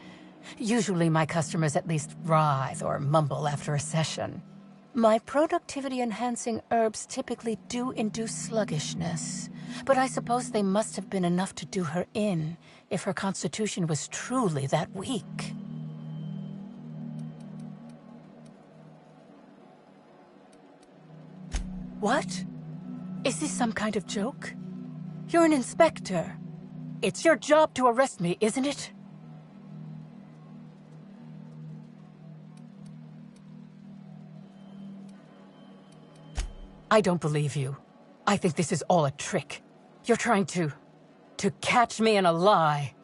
Usually my customers at least writhe or mumble after a session. My productivity-enhancing herbs typically do induce sluggishness, but I suppose they must have been enough to do her in, if her constitution was truly that weak. What? Is this some kind of joke? You're an inspector. It's your job to arrest me, isn't it? I don't believe you. I think this is all a trick. You're trying to catch me in a lie.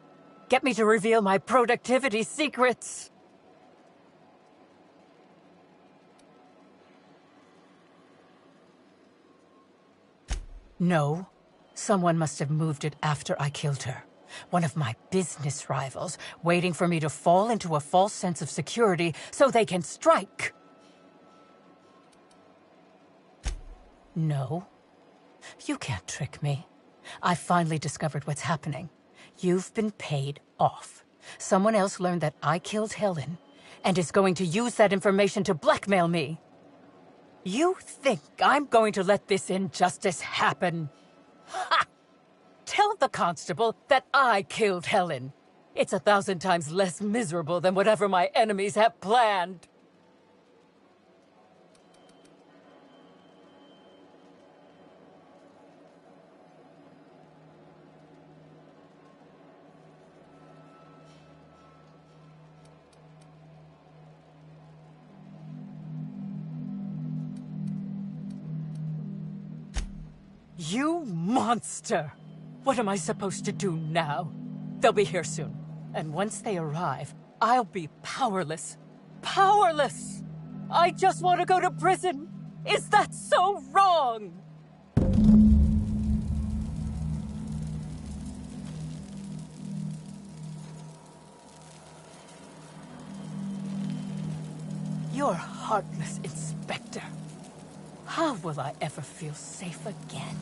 Get me to reveal my productivity secrets. No. Someone must have moved it after I killed her. One of my business rivals, waiting for me to fall into a false sense of security so they can strike. No. You can't trick me. I've finally discovered what's happening. You've been paid off. Someone else learned that I killed Helen, and is going to use that information to blackmail me. You think I'm going to let this injustice happen? Ha! Tell the constable that I killed Helen. It's 1,000 times less miserable than whatever my enemies have planned. You monster! What am I supposed to do now? They'll be here soon. And once they arrive, I'll be powerless. Powerless! I just want to go to prison! Is that so wrong? You're heartless, Inspector. How will I ever feel safe again?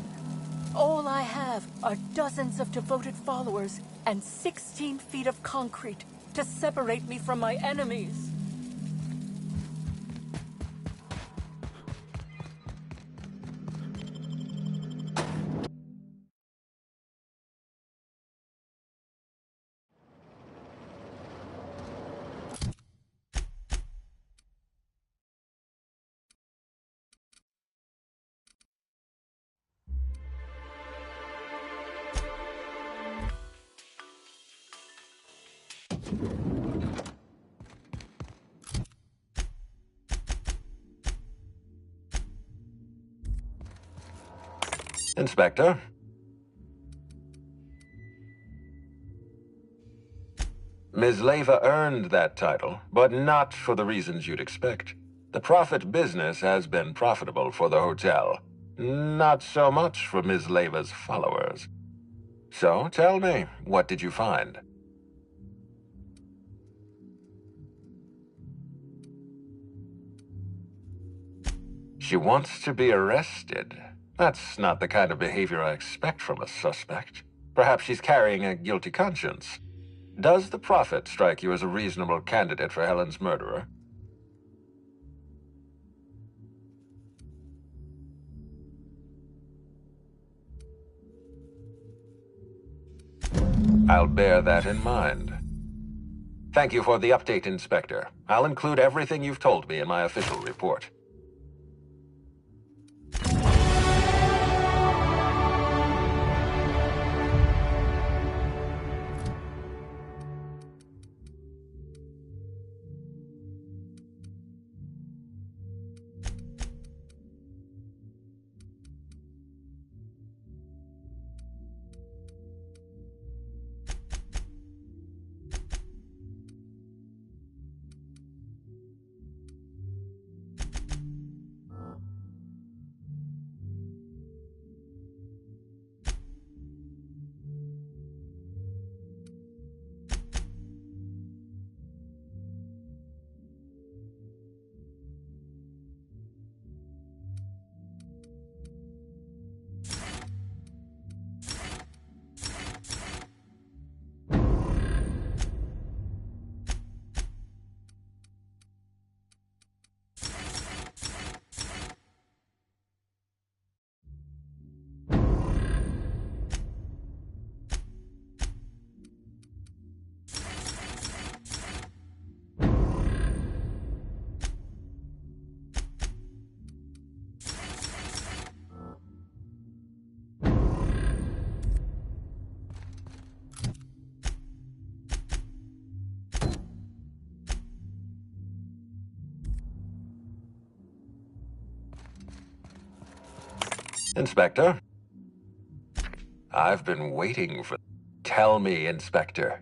All I have are dozens of devoted followers and 16 feet of concrete to separate me from my enemies. Inspector? Ms. Leyva earned that title, but not for the reasons you'd expect. The profit business has been profitable for the hotel. Not so much for Ms. Leyva's followers. So, tell me, what did you find? She wants to be arrested. That's not the kind of behavior I expect from a suspect. Perhaps she's carrying a guilty conscience. Does the Prophet strike you as a reasonable candidate for Helen's murderer? I'll bear that in mind. Thank you for the update, Inspector. I'll include everything you've told me in my official report. Inspector? I've been waiting for... Tell me, Inspector.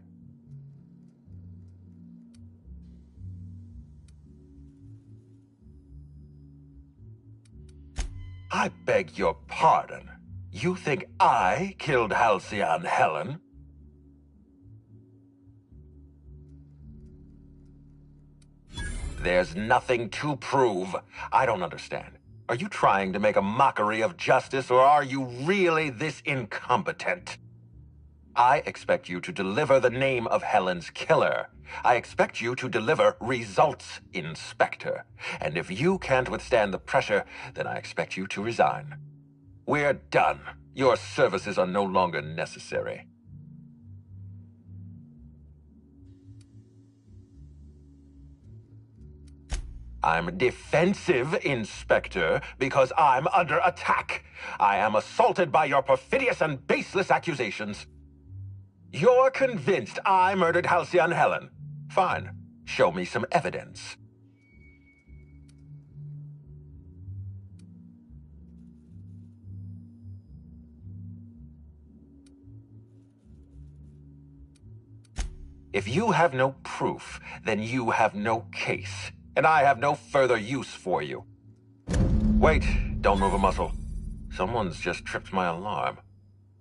I beg your pardon. You think I killed Halcyon Helen? There's nothing to prove. I don't understand. Are you trying to make a mockery of justice, or are you really this incompetent? I expect you to deliver the name of Helen's killer. I expect you to deliver results, Inspector. And if you can't withstand the pressure, then I expect you to resign. We're done. Your services are no longer necessary. I'm defensive, Inspector, because I'm under attack. I am assaulted by your perfidious and baseless accusations. You're convinced I murdered Halcyon Helen. Fine. Show me some evidence. If you have no proof, then you have no case. And I have no further use for you. Wait, don't move a muscle. Someone's just tripped my alarm.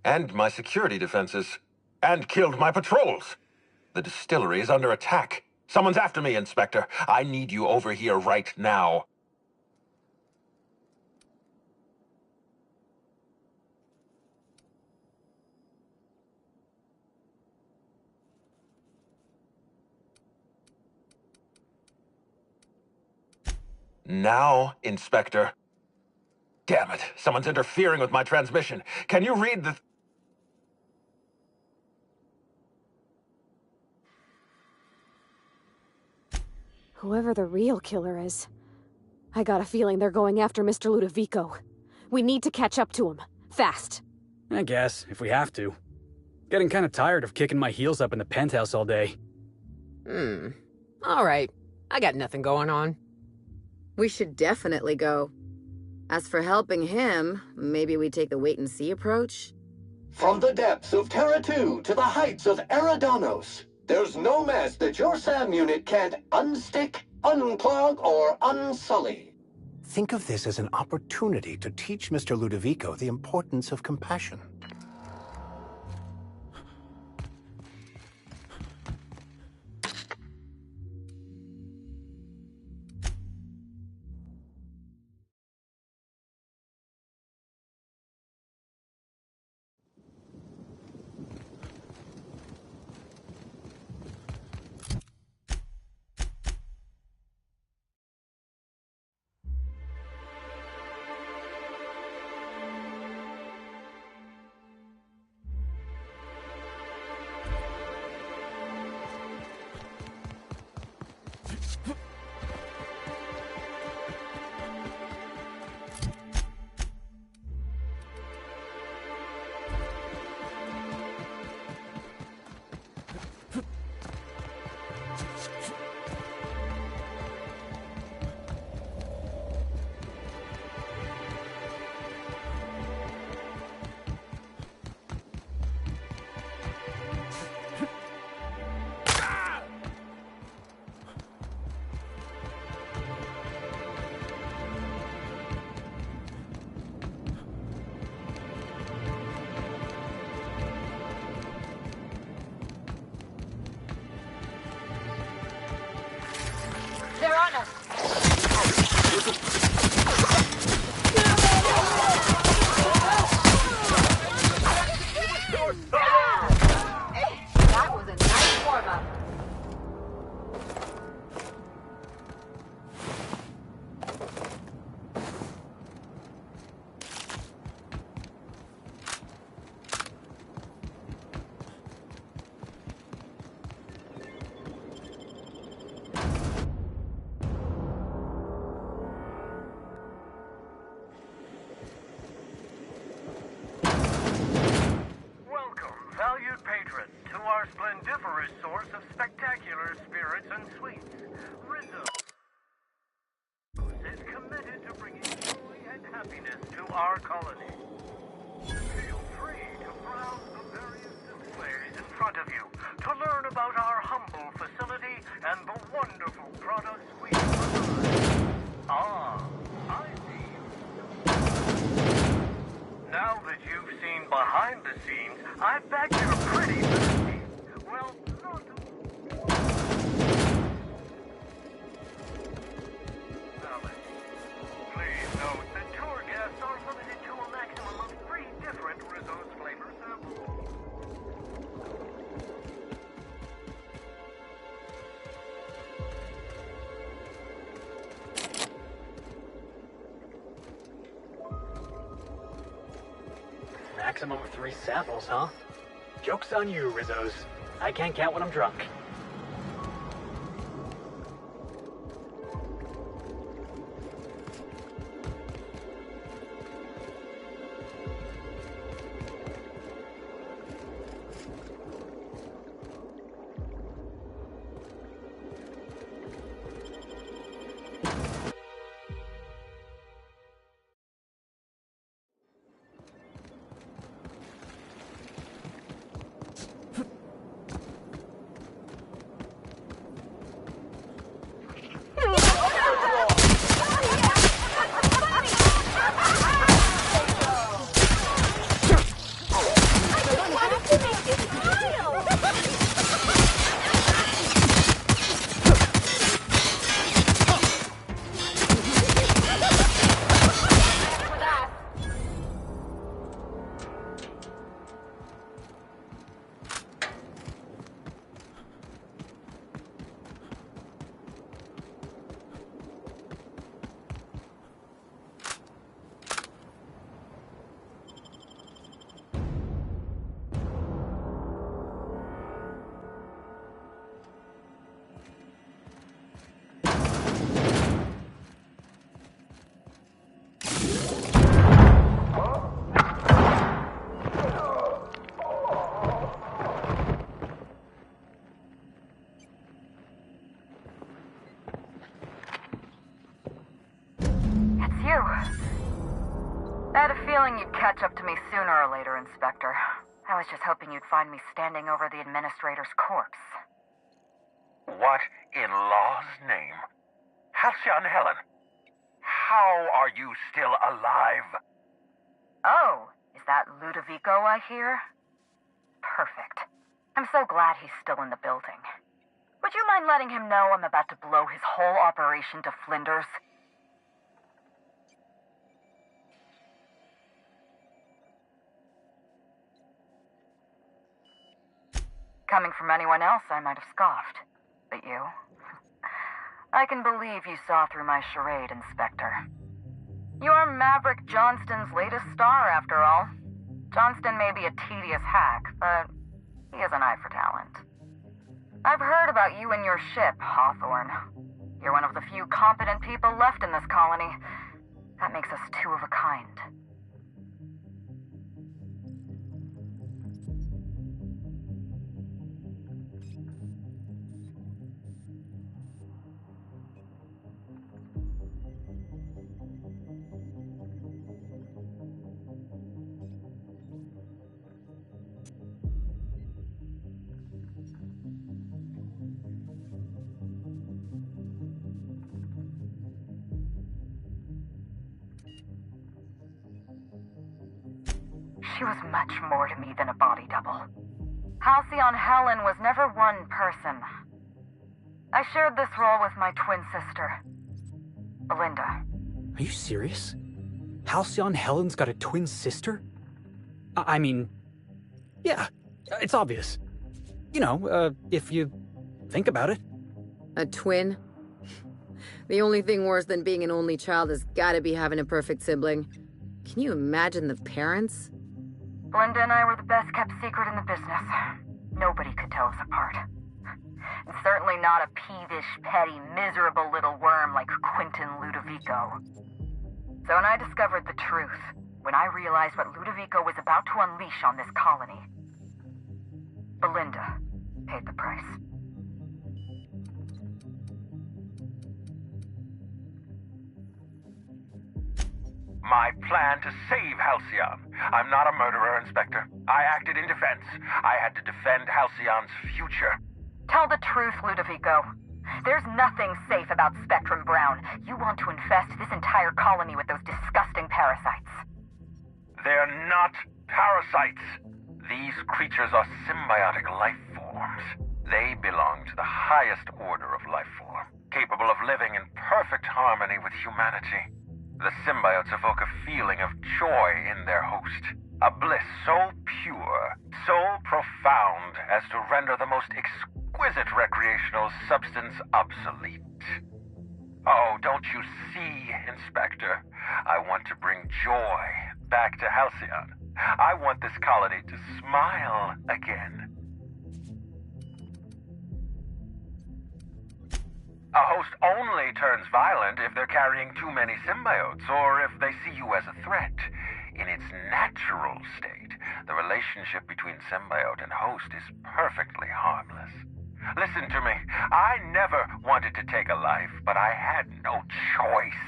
And my security defenses. And killed my patrols. The distillery is under attack. Someone's after me, Inspector. I need you over here right now. Now, Inspector. Damn it, someone's interfering with my transmission. Can you read the... Whoever the real killer is, I got a feeling they're going after Mr. Ludovico. We need to catch up to him. Fast. I guess, if we have to. Getting kind of tired of kicking my heels up in the penthouse all day. All right. I got nothing going on. We should definitely go. As for helping him, maybe we take the wait-and-see approach? From the depths of Terra 2 to the heights of Eridanos, there's no mess that your SAM unit can't unstick, unclog, or unsully. Think of this as an opportunity to teach Mr. Ludovico the importance of compassion. They're on us! That was a nice warm-up. Valued patron, to our splendiferous source of spectacular spirits and sweets, Rizzo is committed to bringing joy and happiness to our colony. Feel free to browse the various displays in front of you to learn about our humble facility and the wonderful products we provide. Ah, I see. Now that you've seen behind the scenes, I bet you're pretty thirsty. Well, not valid. Please note that tour guests are limited to a maximum of 3 different Rizzo's flavor samples. Maximum of 3 samples, huh? Joke's on you, Rizzos. I can't count when I'm drunk. you. I had a feeling you'd catch up to me sooner or later, Inspector. I was just hoping you'd find me standing over the Administrator's corpse. What in law's name? Halcyon Helen, how are you still alive? Oh, is that Ludovico I hear? Perfect. I'm so glad he's still in the building. Would you mind letting him know I'm about to blow his whole operation to flinders? Coming from anyone else, I might have scoffed. But you? I can believe you saw through my charade, Inspector. You're Maverick Johnston's latest star, after all. Johnston may be a tedious hack, but he has an eye for talent. I've heard about you and your ship, Hawthorne. You're one of the few competent people left in this colony. That makes us two of a kind. She was much more to me than a body double. Halcyon Helen was never one person. I shared this role with my twin sister, Belinda. Are you serious? Halcyon Helen's got a twin sister? I mean, yeah, it's obvious. You know, if you think about it. A twin? The only thing worse than being an only child has gotta be having a perfect sibling. Can you imagine the parents? Belinda and I were the best kept secret in the business. Nobody could tell us apart. And certainly not a peevish, petty, miserable little worm like Quentin Ludovico. So when I discovered the truth, when I realized what Ludovico was about to unleash on this colony, Belinda paid the price. My plan to save Halcyon. I'm not a murderer, Inspector. I acted in defense. I had to defend Halcyon's future. Tell the truth, Ludovico. There's nothing safe about Spectrum Brown. You want to infest this entire colony with those disgusting parasites. They're not parasites. These creatures are symbiotic life forms. They belong to the highest order of life form, capable of living in perfect harmony with humanity. The symbiotes evoke a feeling of joy in their host, a bliss so pure, so profound as to render the most exquisite recreational substance obsolete. Oh, don't you see, Inspector? I want to bring joy back to Halcyon. I want this colony to smile again. A host only turns violent if they're carrying too many symbiotes, or if they see you as a threat. In its natural state, the relationship between symbiote and host is perfectly harmless. Listen to me. I never wanted to take a life, but I had no choice.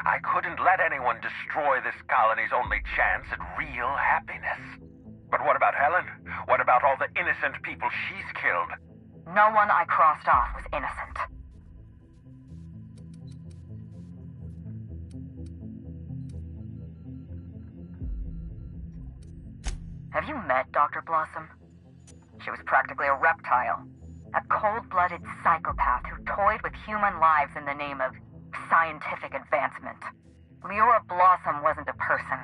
I couldn't let anyone destroy this colony's only chance at real happiness. But what about Helen? What about all the innocent people she's killed? No one I crossed off was innocent. Have you met Dr. Blossom? She was practically a reptile. A cold-blooded psychopath who toyed with human lives in the name of scientific advancement. Leora Blossom wasn't a person.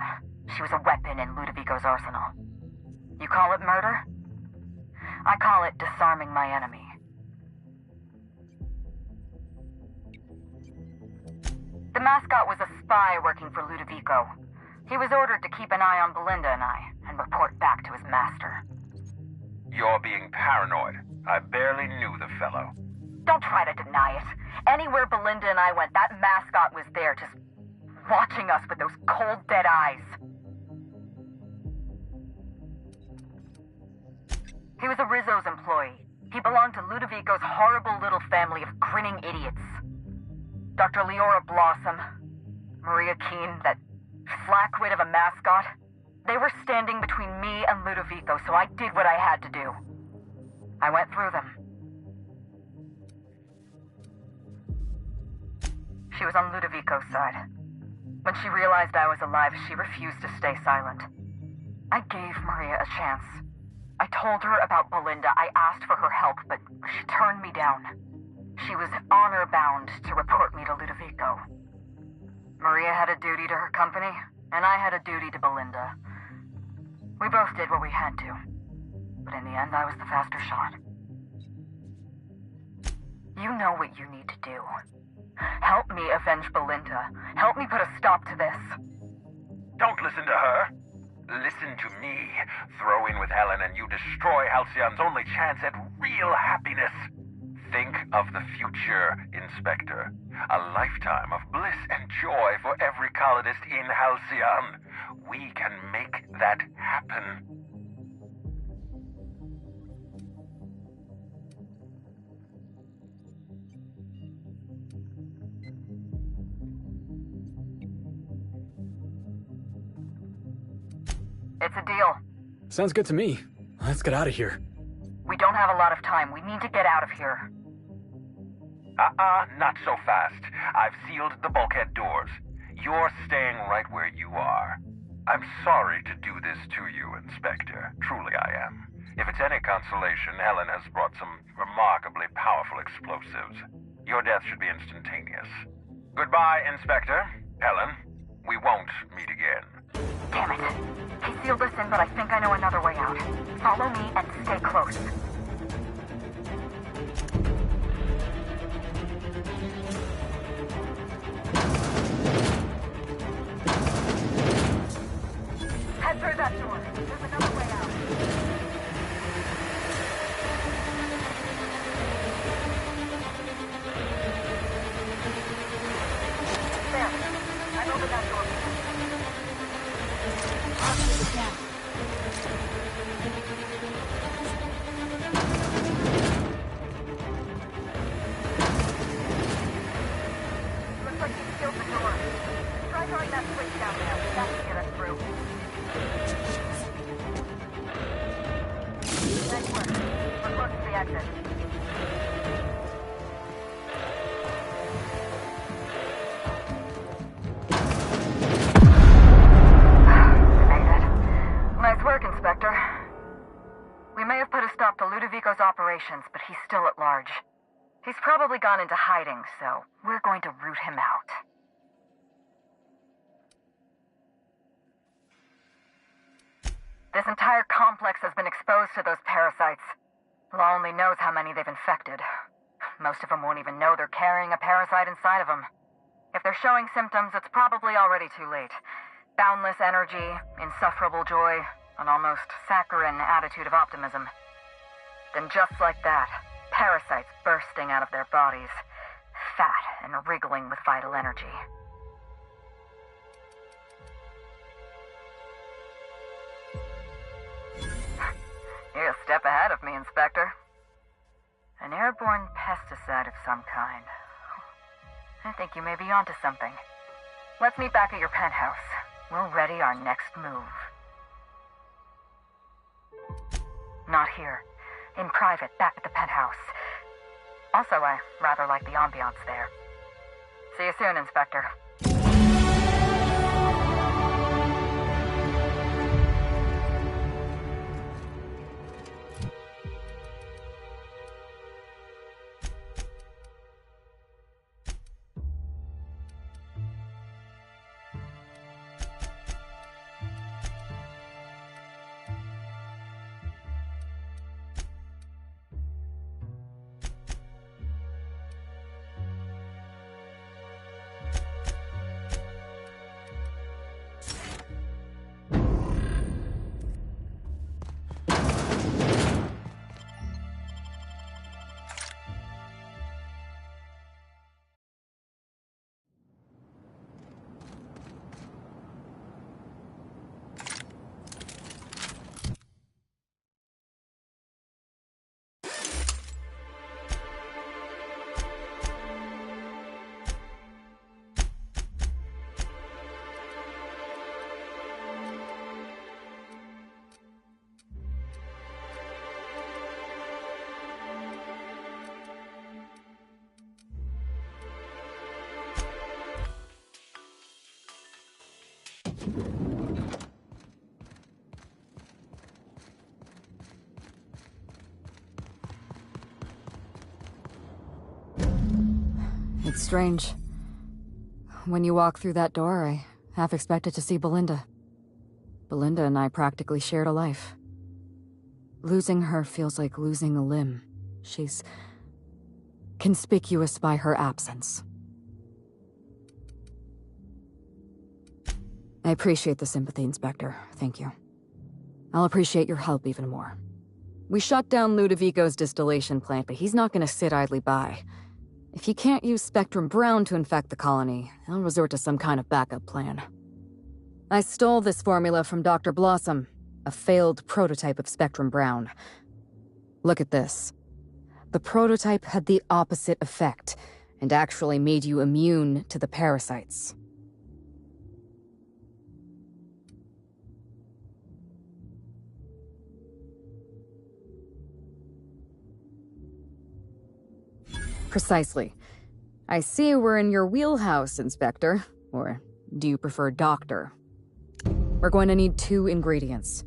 She was a weapon in Ludovico's arsenal. You call it murder? I call it disarming my enemy. The mascot was a spy working for Ludovico. He was ordered to keep an eye on Belinda and I, and report back to his master. You're being paranoid. I barely knew the fellow. Don't try to deny it. Anywhere Belinda and I went, that mascot was there, just watching us with those cold, dead eyes. He was a Rizzo's employee. He belonged to Ludovico's horrible little family of grinning idiots. Dr. Leora Blossom, Maria Keene, that flackwit of a mascot, they were standing between me and Ludovico, so I did what I had to do. I went through them. She was on Ludovico's side. When she realized I was alive, she refused to stay silent. I gave Maria a chance. I told her about Belinda. I asked for her help, but she turned me down. She was honor-bound to report me to Ludovico. Maria had a duty to her company, and I had a duty to Belinda. We both did what we had to, but in the end, I was the faster shot. You know what you need to do. Help me avenge Belinda. Help me put a stop to this. Don't listen to her. Listen to me. Throw in with Helen and you destroy Halcyon's only chance at real happiness. Think of the future, Inspector. A lifetime of bliss and joy for every colonist in Halcyon. We can make that happen. It's a deal. Sounds good to me. Let's get out of here. We don't have a lot of time. We need to get out of here. Not so fast. I've sealed the bulkhead doors. You're staying right where you are. I'm sorry to do this to you, Inspector. Truly I am. If it's any consolation, Helen has brought some remarkably powerful explosives. Your death should be instantaneous. Goodbye, Inspector. Helen, we won't meet again. Damn it. He sealed us in, but I think I know another way out. Follow me and stay close. Head through that door. There's another way out. There. I've opened that door. I'll take it down. Looks like he sealed the door. Try throwing that switch down there. That should get us through. Nice work. We're close to the exit. Nice work, Inspector. We may have put a stop to Ludovico's operations, but he's still at large. He's probably gone into hiding, so we're going to root him out. This entire complex has been exposed to those parasites. Law only knows how many they've infected. Most of them won't even know they're carrying a parasite inside of them. If they're showing symptoms, it's probably already too late. Boundless energy, insufferable joy, an almost saccharine attitude of optimism. Then just like that, parasites bursting out of their bodies, fat and wriggling with vital energy. You're a step ahead of me, Inspector. An airborne pesticide of some kind. I think you may be onto something. Let's meet back at your penthouse. We'll ready our next move. Not here. In private, back at the penthouse. Also, I rather like the ambiance there. See you soon, Inspector. It's strange. When you walk through that door, I half expected to see Belinda. Belinda and I practically shared a life. Losing her feels like losing a limb. She's conspicuous by her absence. I appreciate the sympathy, Inspector. Thank you. I'll appreciate your help even more. We shut down Ludovico's distillation plant, but he's not going to sit idly by. If he can't use Spectrum Brown to infect the colony, I'll resort to some kind of backup plan. I stole this formula from Dr. Blossom, a failed prototype of Spectrum Brown. Look at this. The prototype had the opposite effect, and actually made you immune to the parasites. Precisely. I see we're in your wheelhouse, Inspector. Or do you prefer Doctor? We're going to need 2 ingredients.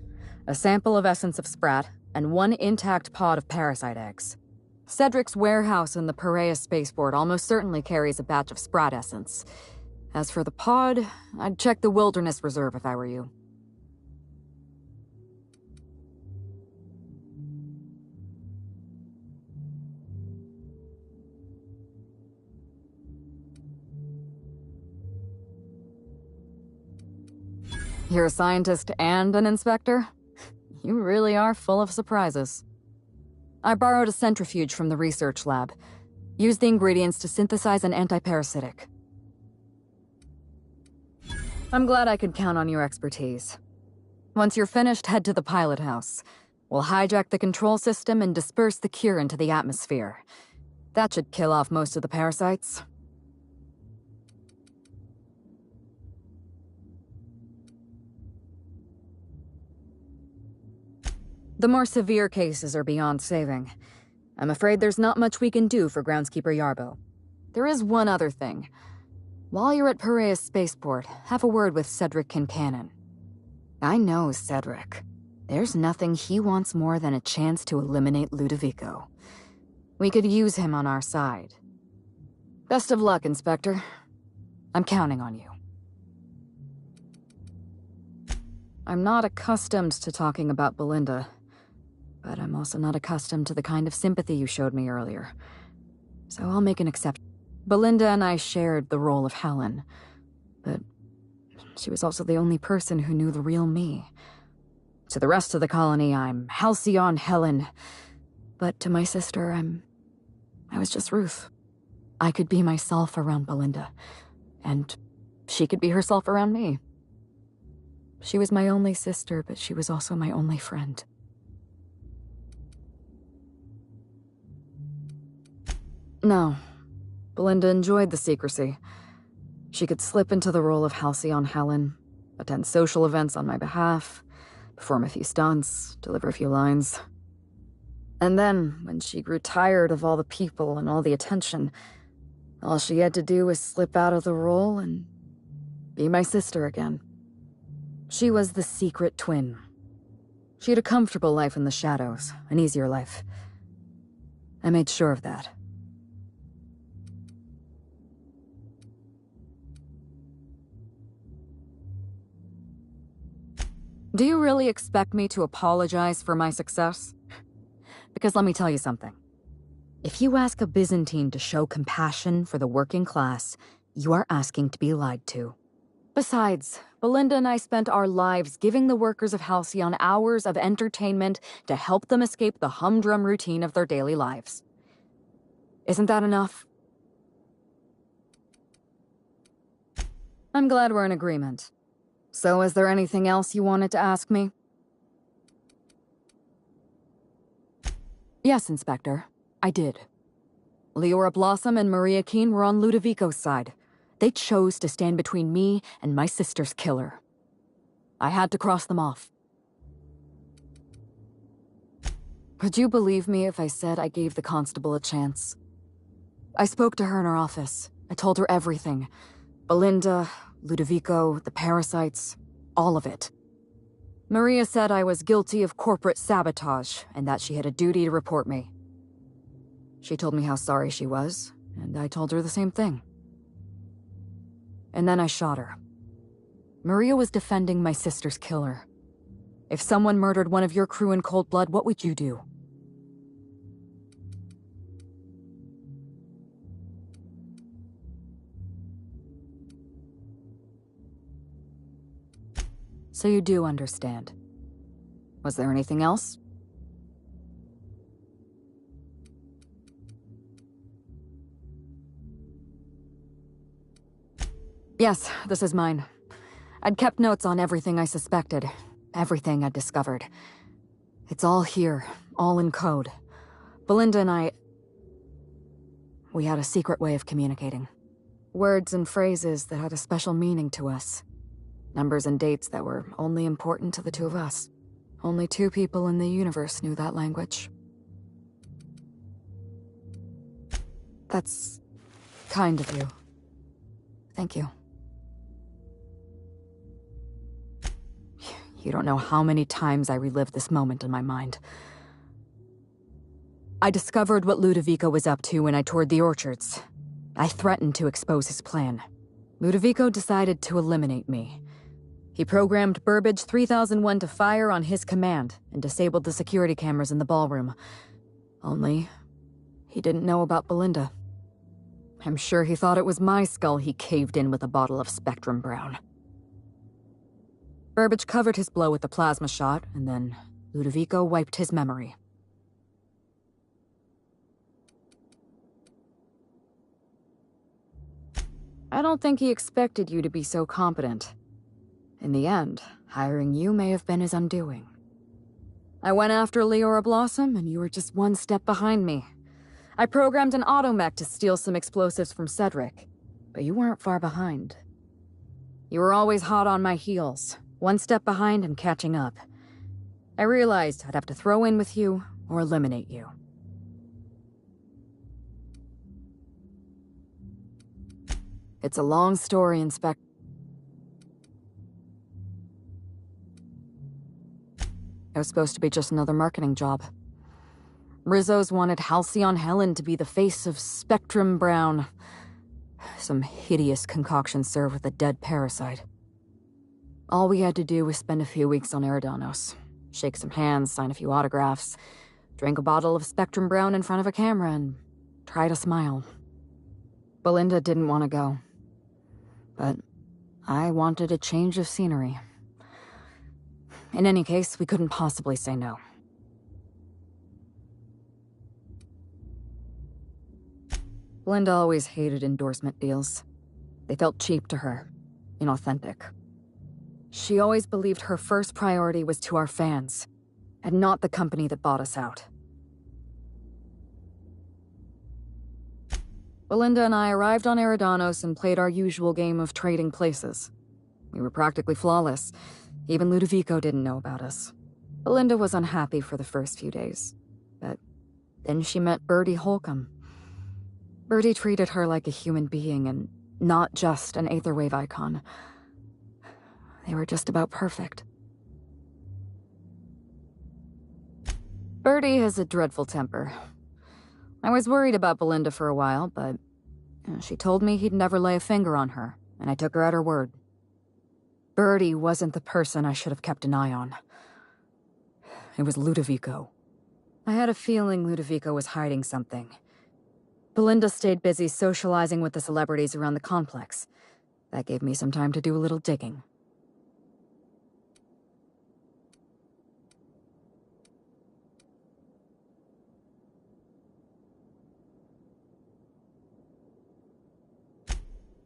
A sample of essence of Sprat, and 1 intact pod of parasite eggs. Cedric's warehouse in the Piraeus spaceport almost certainly carries a batch of Sprat essence. As for the pod, I'd check the Wilderness Reserve if I were you. You're a scientist and an inspector? You really are full of surprises. I borrowed a centrifuge from the research lab. Used the ingredients to synthesize an antiparasitic. I'm glad I could count on your expertise. Once you're finished, head to the pilot house. We'll hijack the control system and disperse the cure into the atmosphere. That should kill off most of the parasites. The more severe cases are beyond saving. I'm afraid there's not much we can do for Groundskeeper Yarbo. There is one other thing. While you're at Piraeus Spaceport, have a word with Cedric Kincannon. I know Cedric. There's nothing he wants more than a chance to eliminate Ludovico. We could use him on our side. Best of luck, Inspector. I'm counting on you. I'm not accustomed to talking about Belinda. But I'm also not accustomed to the kind of sympathy you showed me earlier. So I'll make an exception. Belinda and I shared the role of Helen, but she was also the only person who knew the real me. To the rest of the colony, I'm Halcyon Helen, but to my sister, I was just Ruth. I could be myself around Belinda, and she could be herself around me. She was my only sister, but she was also my only friend. No. Belinda enjoyed the secrecy. She could slip into the role of Halcyon Helen, attend social events on my behalf, perform a few stunts, deliver a few lines. And then, when she grew tired of all the people and all the attention, all she had to do was slip out of the role and be my sister again. She was the secret twin. She had a comfortable life in the shadows, an easier life. I made sure of that. Do you really expect me to apologize for my success? Because let me tell you something. If you ask a Byzantine to show compassion for the working class, you are asking to be lied to. Besides, Belinda and I spent our lives giving the workers of Halcyon hours of entertainment to help them escape the humdrum routine of their daily lives. Isn't that enough? I'm glad we're in agreement. So, is there anything else you wanted to ask me? Yes, Inspector. I did. Leora Blossom and Maria Keene were on Ludovico's side. They chose to stand between me and my sister's killer. I had to cross them off. Would you believe me if I said I gave the constable a chance? I spoke to her in her office. I told her everything. Belinda, Ludovico, the parasites. all of it. Maria said I was guilty of corporate sabotage, and that she had a duty to report me. She told me how sorry she was, and I told her the same thing. And then I shot her. Maria was defending my sister's killer. If someone murdered one of your crew in cold blood, what would you do? So you do understand. Was there anything else? Yes, this is mine. I'd kept notes on everything I suspected, everything I'd discovered. It's all here, all in code. Belinda and we had a secret way of communicating. Words and phrases that had a special meaning to us. Numbers and dates that were only important to the two of us. Only 2 people in the universe knew that language. That's kind of you. Thank you. You don't know how many times I relived this moment in my mind. I discovered what Ludovico was up to when I toured the orchards. I threatened to expose his plan. Ludovico decided to eliminate me. He programmed Burbage 3001 to fire on his command and disabled the security cameras in the ballroom. Only, he didn't know about Belinda. I'm sure he thought it was my skull he caved in with a bottle of Spectrum Brown. Burbage covered his blow with the plasma shot, and then Ludovico wiped his memory. I don't think he expected you to be so competent. In the end, hiring you may have been his undoing. I went after Leora Blossom, and you were just 1 step behind me. I programmed an automech to steal some explosives from Cedric, but you weren't far behind. You were always hot on my heels, 1 step behind and catching up. I realized I'd have to throw in with you or eliminate you. It's a long story, Inspector. It was supposed to be just another marketing job. Rizzo's wanted Halcyon Helen to be the face of Spectrum Brown. Some hideous concoction served with a dead parasite. All we had to do was spend a few weeks on Eridanos, shake some hands, sign a few autographs, drink a bottle of Spectrum Brown in front of a camera, and try to smile. Belinda didn't want to go, but I wanted a change of scenery. In any case, we couldn't possibly say no. Belinda always hated endorsement deals. They felt cheap to her, inauthentic. She always believed her first priority was to our fans, and not the company that bought us out. Belinda and I arrived on Eridanos and played our usual game of trading places. We were practically flawless. Even Ludovico didn't know about us. Belinda was unhappy for the first few days, but then she met Bertie Holcomb. Bertie treated her like a human being and not just an Aetherwave icon. They were just about perfect. Bertie has a dreadful temper. I was worried about Belinda for a while, but she told me he'd never lay a finger on her, and I took her at her word. Bertie wasn't the person I should have kept an eye on. It was Ludovico. I had a feeling Ludovico was hiding something. Belinda stayed busy socializing with the celebrities around the complex. That gave me some time to do a little digging.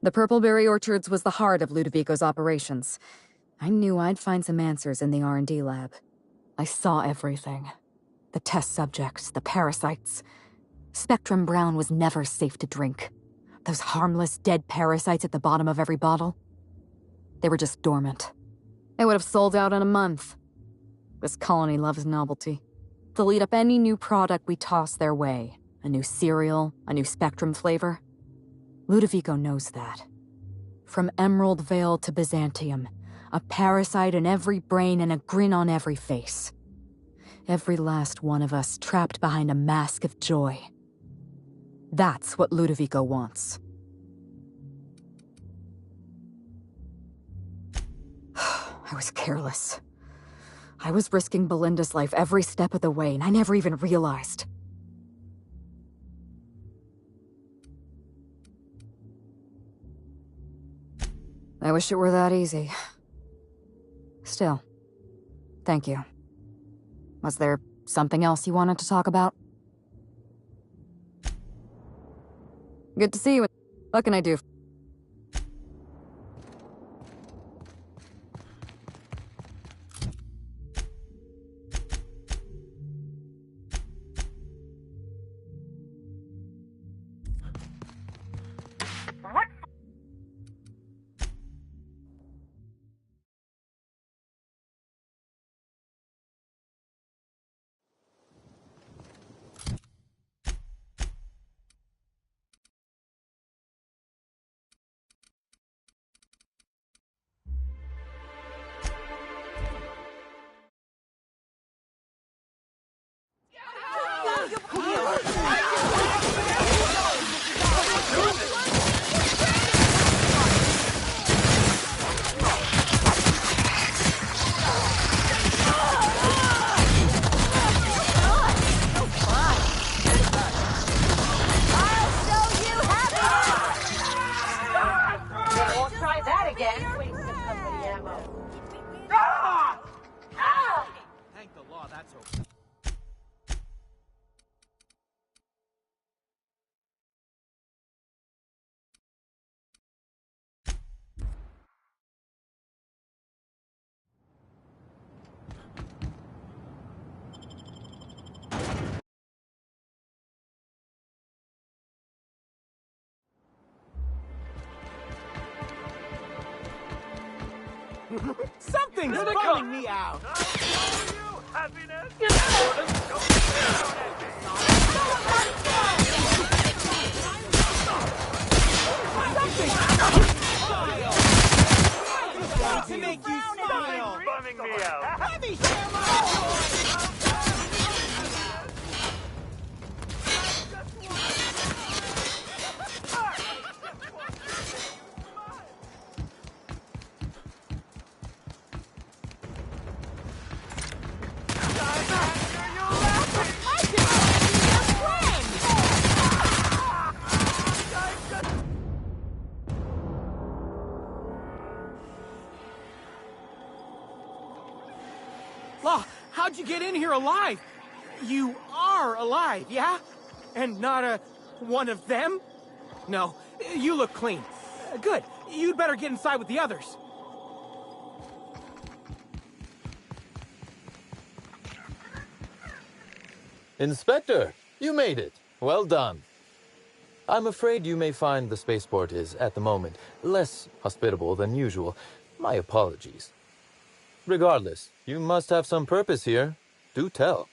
The Purpleberry Orchards was the heart of Ludovico's operations. I knew I'd find some answers in the R&D lab. I saw everything. The test subjects, the parasites. Spectrum Brown was never safe to drink. Those harmless, dead parasites at the bottom of every bottle. They were just dormant. They would have sold out in a month. This colony loves novelty. They'll eat up any new product we toss their way. A new cereal, a new Spectrum flavor. Ludovico knows that. From Emerald Vale to Byzantium, A parasite in every brain and a grin on every face. Every last one of us trapped behind a mask of joy. That's what Ludovico wants. I was careless. I was risking Belinda's life every step of the way, and I never even realized. I wish it were that easy. Still, thank you. Was there something else you wanted to talk about? Good to see you. What can I do? Something's bumming me out. To make you smile. Bumming me out. Heavy Law, how'd you get in here alive? You are alive, yeah? And not one of them? No, you look clean. Good. You'd better get inside with the others. Inspector, you made it. Well done. I'm afraid you may find the spaceport is, at the moment, less hospitable than usual. My apologies. Regardless, you must have some purpose here. Do tell.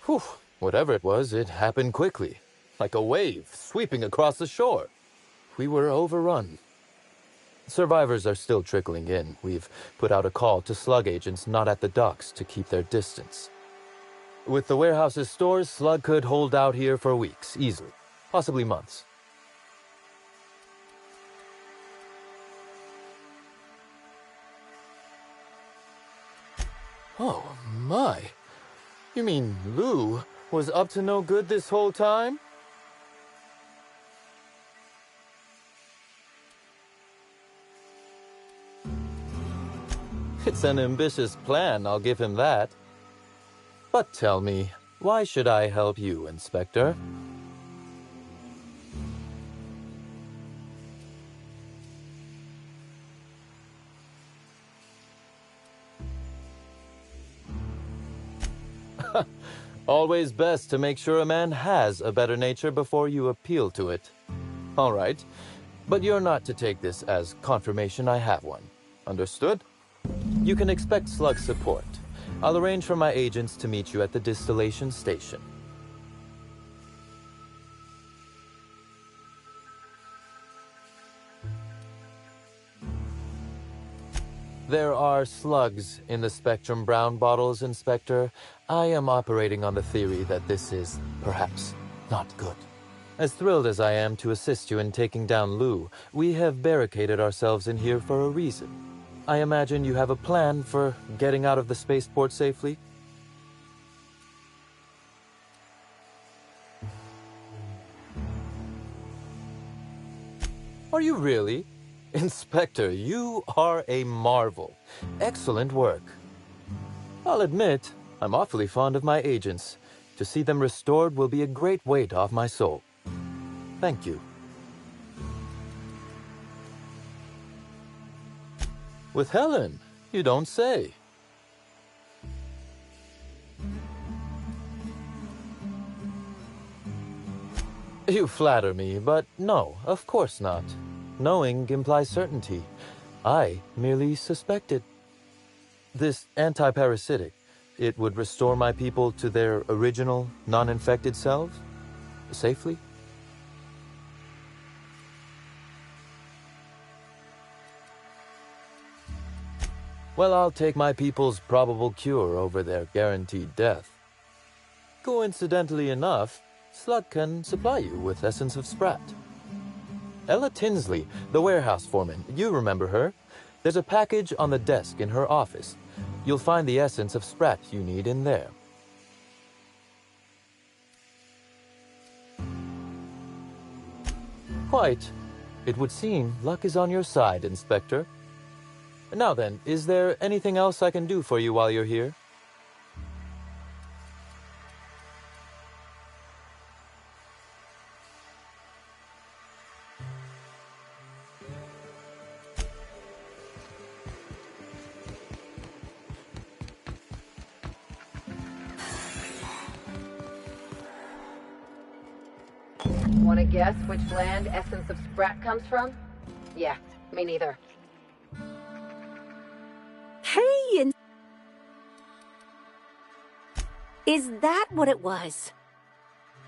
Whew, whatever it was, it happened quickly. Like a wave sweeping across the shore. We were overrun. Survivors are still trickling in. We've put out a call to slug agents not at the docks to keep their distance. With the warehouse's stores, Slug could hold out here for weeks, easily. Possibly months. Oh, my. You mean Lou was up to no good this whole time? It's an ambitious plan, I'll give him that. But tell me, why should I help you, Inspector? Always best to make sure a man has a better nature before you appeal to it. All right, but you're not to take this as confirmation I have one. Understood? You can expect Slug support. I'll arrange for my agents to meet you at the distillation station. There are slugs in the Spectrum Brown bottles, Inspector. I am operating on the theory that this is, perhaps, not good. As thrilled as I am to assist you in taking down Lou, we have barricaded ourselves in here for a reason. I imagine you have a plan for getting out of the spaceport safely? Are you really? Inspector, you are a marvel. Excellent work. I'll admit, I'm awfully fond of my agents. To see them restored will be a great weight off my soul. Thank you. With Helen, you don't say. You flatter me, but no, of course not. Knowing implies certainty. I merely suspected. This anti-parasitic, it would restore my people to their original, non-infected selves? Safely? Well, I'll take my people's probable cure over their guaranteed death. Coincidentally enough, Slug can supply you with Essence of Sprat. Ella Tinsley, the warehouse foreman, you remember her? There's a package on the desk in her office. You'll find the Essence of Sprat you need in there. Quite. It would seem luck is on your side, Inspector. Now then, is there anything else I can do for you while you're here? Want to guess which land Essence of Sprat comes from? Yeah, me neither. Hey, is that what it was?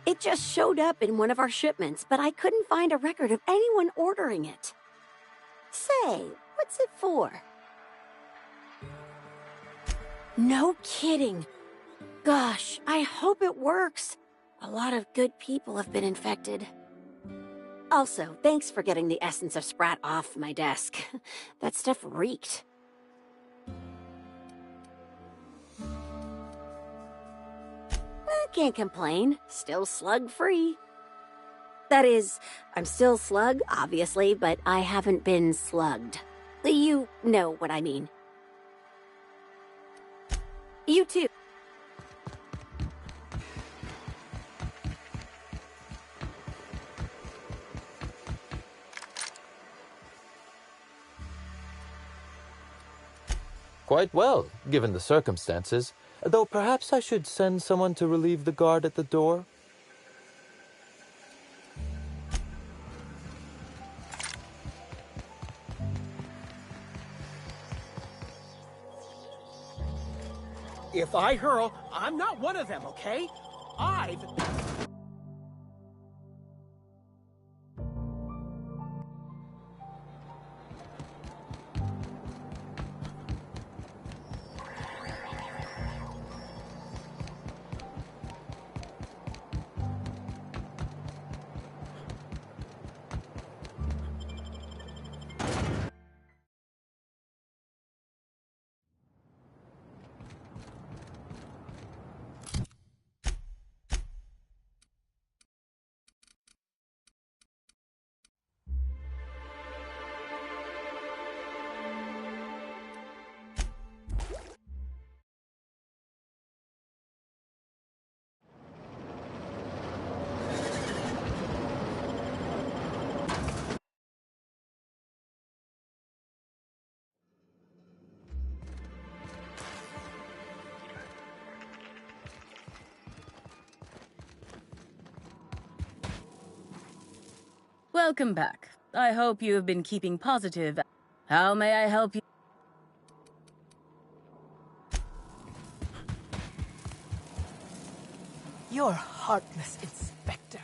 It just showed up in one of our shipments, but I couldn't find a record of anyone ordering it. Say, what's it for? No kidding. Gosh, I hope it works. A lot of good people have been infected. Also, thanks for getting the Essence of Sprat off my desk. That stuff reeked. Can't complain. Still slug-free. That is, I'm still slug, obviously, but I haven't been slugged. You know what I mean. You too. Quite well, given the circumstances. Though perhaps I should send someone to relieve the guard at the door? If I hurl, I'm not one of them, okay? I've... Welcome back. I hope you have been keeping positive. How may I help you? You're heartless, Inspector.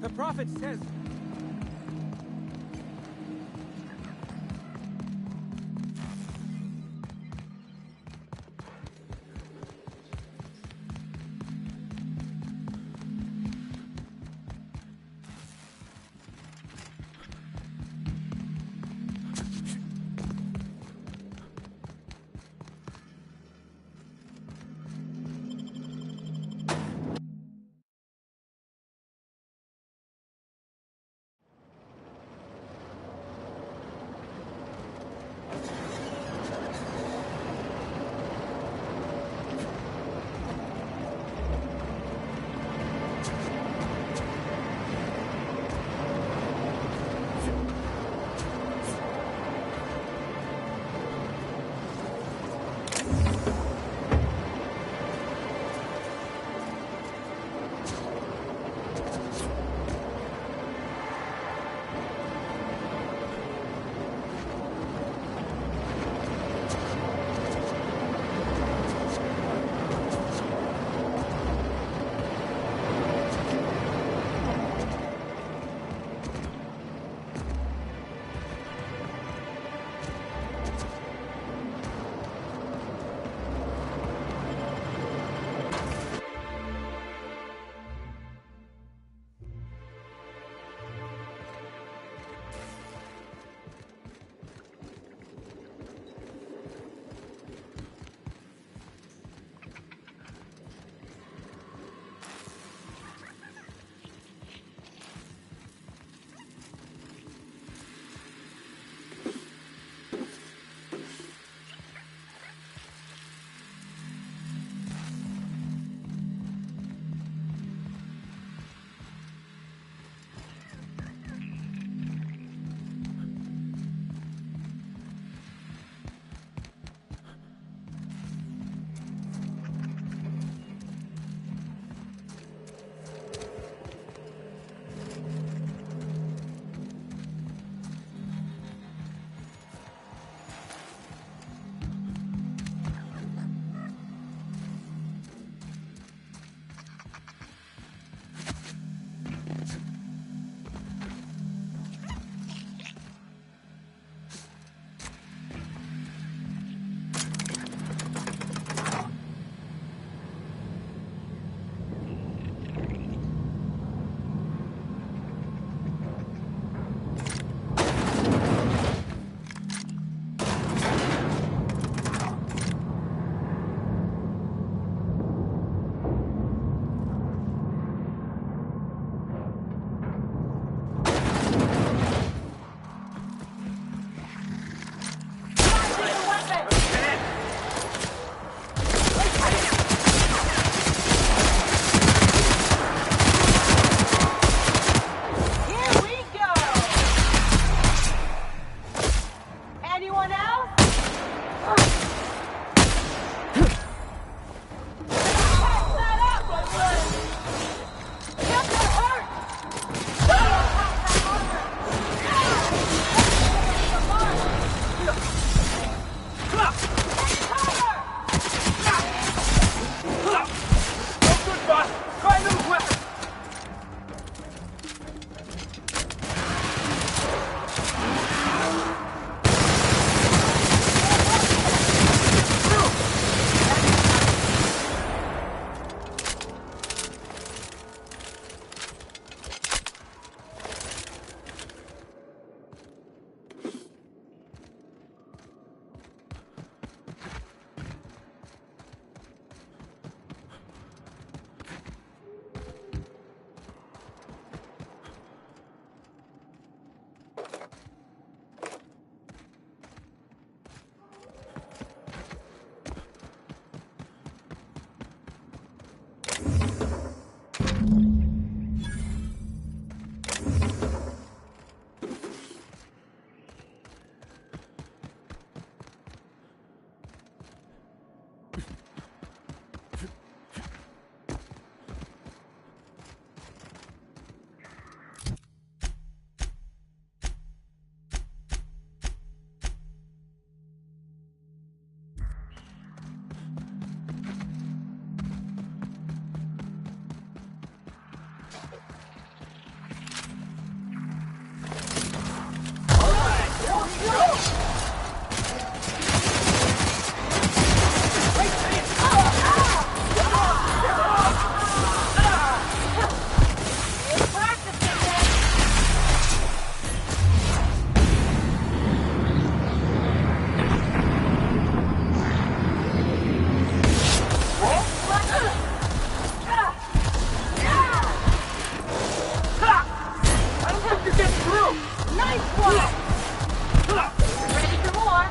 The Prophet says Ready for more?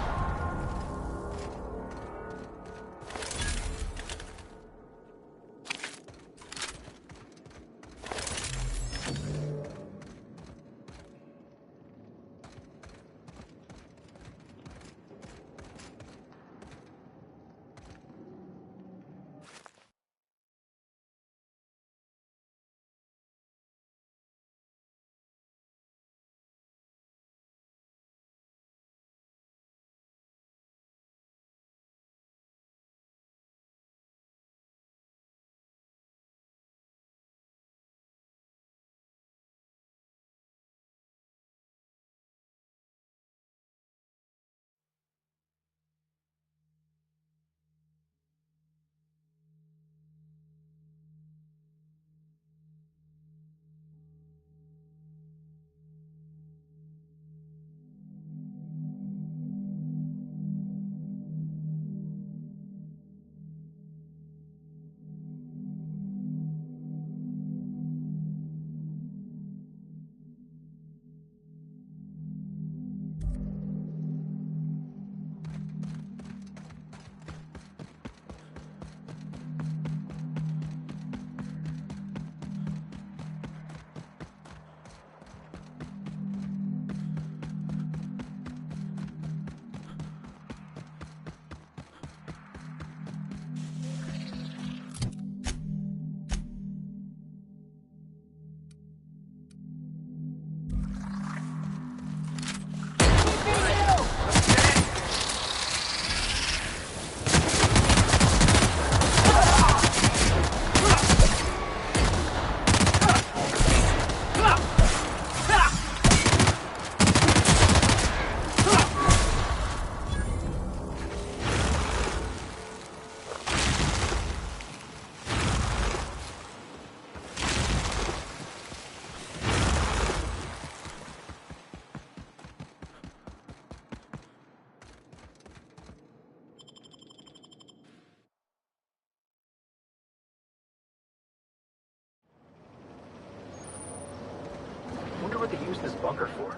Wonder what they use this bunker for.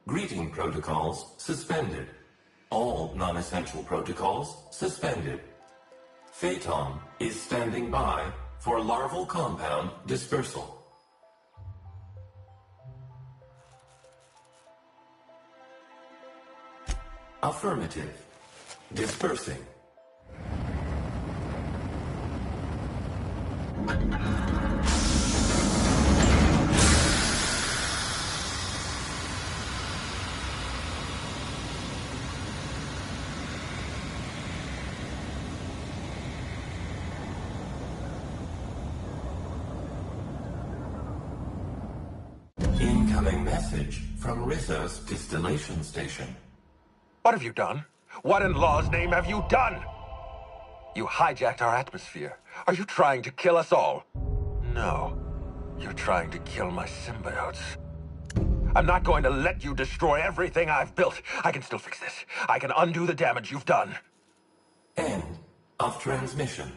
Greeting protocols suspended. All non-essential protocols suspended. Phaeton is standing by for larval compound dispersal. Affirmative. Dispersing. Incoming message from Rizzo's distillation station. What have you done? What in law's name have you done? You hijacked our atmosphere. Are you trying to kill us all? No. You're trying to kill my symbiotes. I'm not going to let you destroy everything I've built. I can still fix this. I can undo the damage you've done. End of transmission.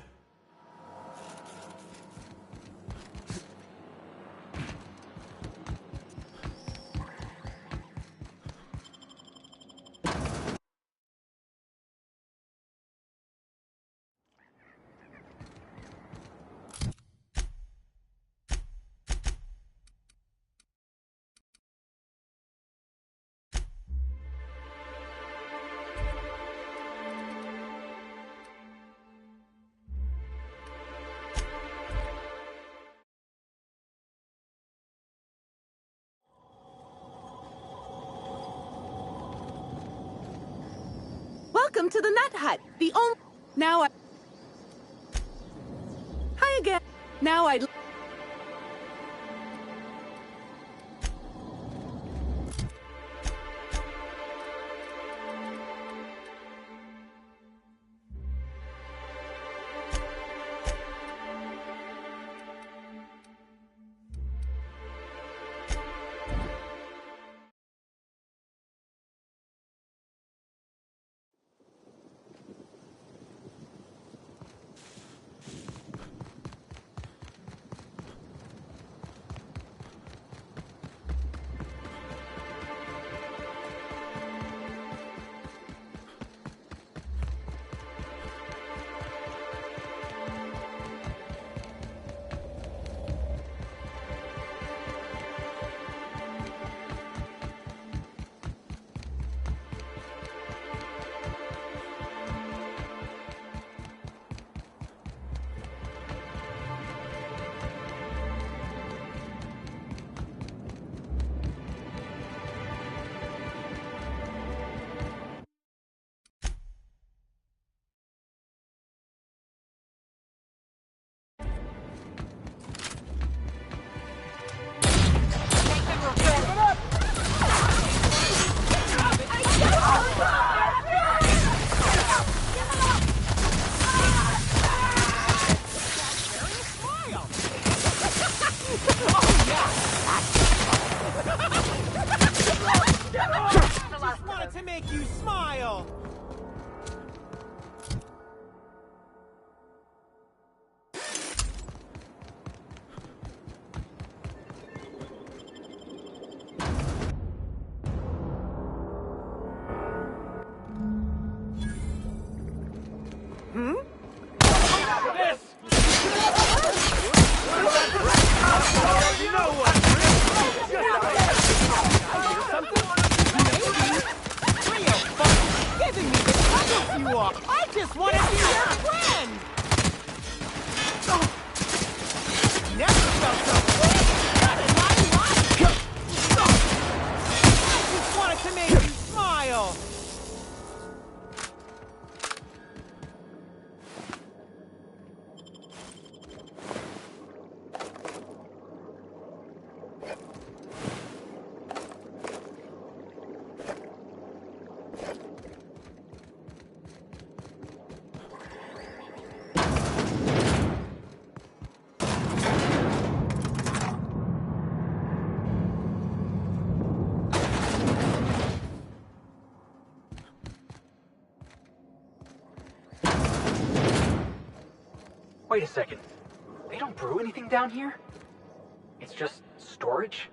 Welcome to the Nut Hut. The only... Now I... Hi again. Now I'd... Just wanted to make you smile. I just want to be your friend! Never felt so good in my life! I just wanted to make you smile! Wait a second. They don't brew anything down here? It's just storage?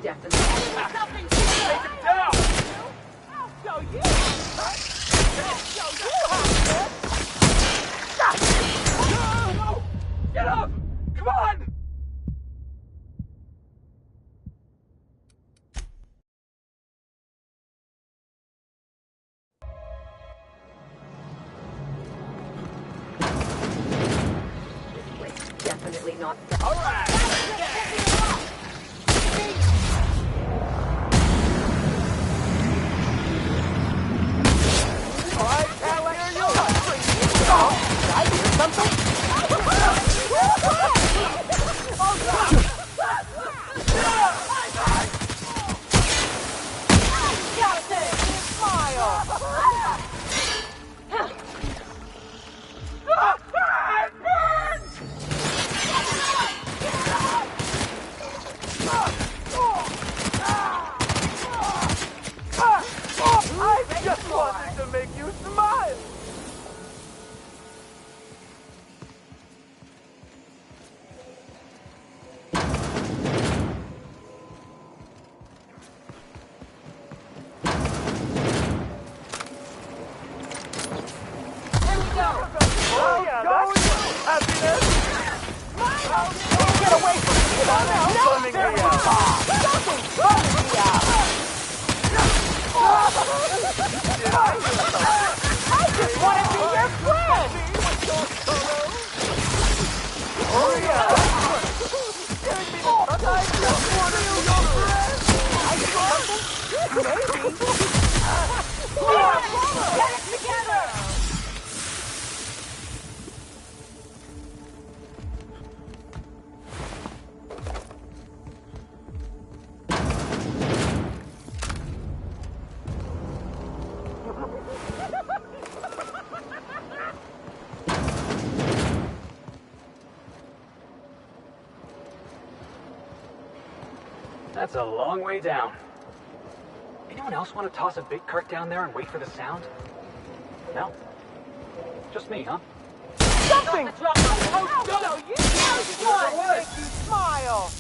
definitely. Take him down! I'll show you! I'll show you how, man! Get up! Come on! Definitely not. All right! I just wanted to make you smile! Oh yeah, that's happiness! Get away from me! Something's funning me out! Something's funning me out! I just want to be your friend! Oh yeah! Giving me the I just want to be your friend! Maybe! Get it together! That's a long way down. Anyone else want to toss a big cart down there and wait for the sound? No? Just me, huh? Something! I'll show you how to make you smile!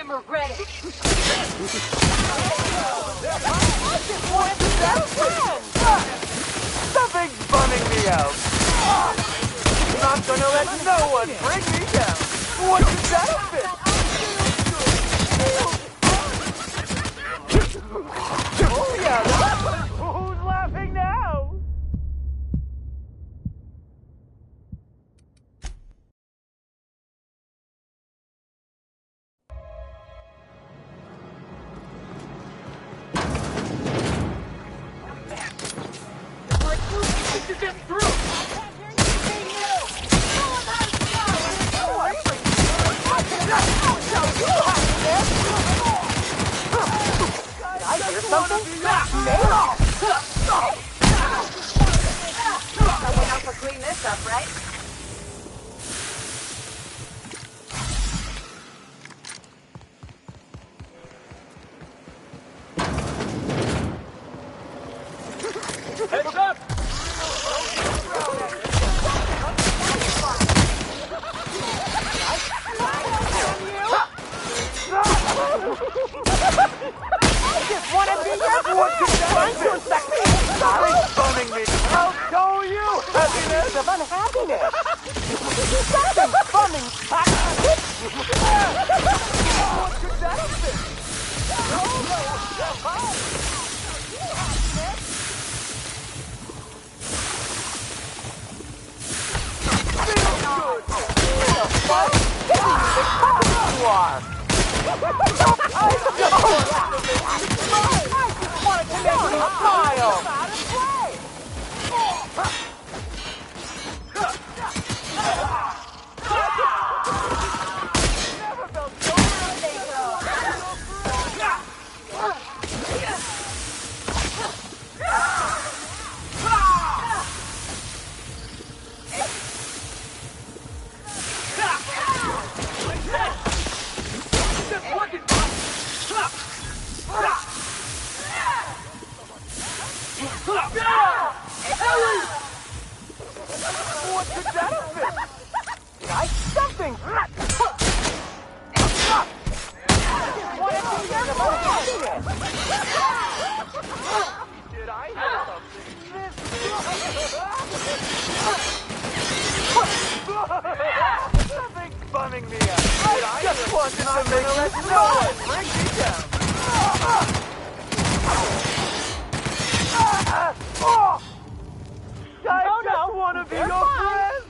Regret it. I just wanted to be your friend! Something's bumming me out. Not gonna let no one bring me down. What's that outfit? Oh yeah, who's laughing now? To get through! I hear something? Someone else will clean this up, right? Heads up! I just want to be everyone Stop bumming me! I'll show you happiness of unhappiness! Something bumming What could that have been? You are! I just wanted to make you smile! Never felt so What could that have been? Guys, something! What if you get about happiness? Did I have something? Something's bumming me out. I just wanted to make you know it. Bring me down. I just want to be your friend!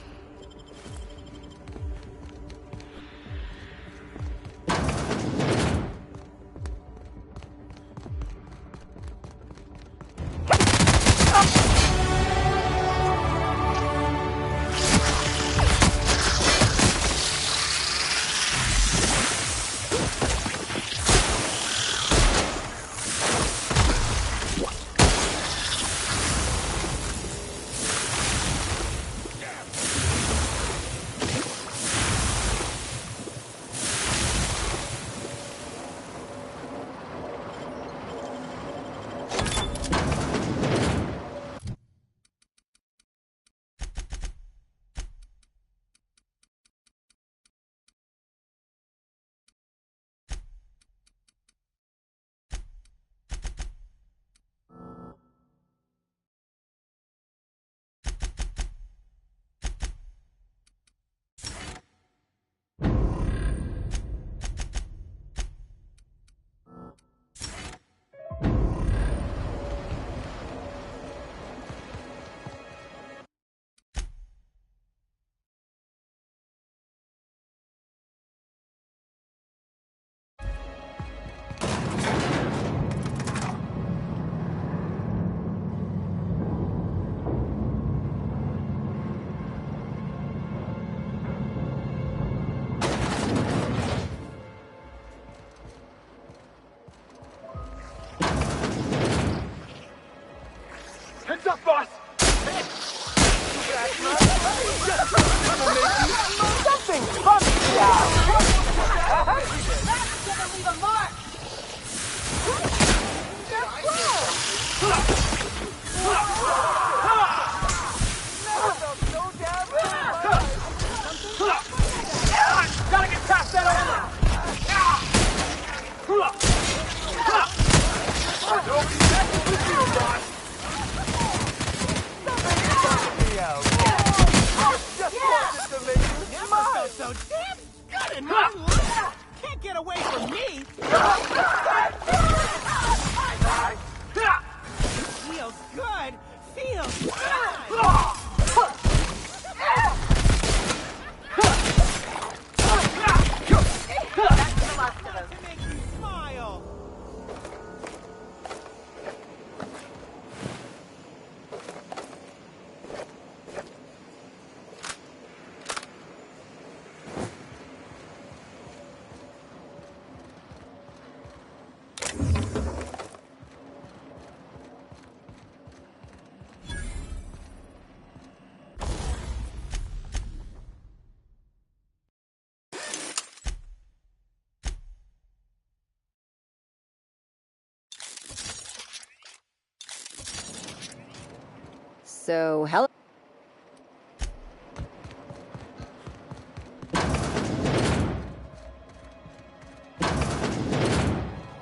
So, Helen...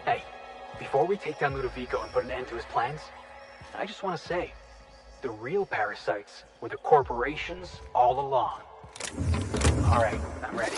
Hey, before we take down Ludovico and put an end to his plans, I just want to say, the real parasites were the corporations all along. All right, I'm ready.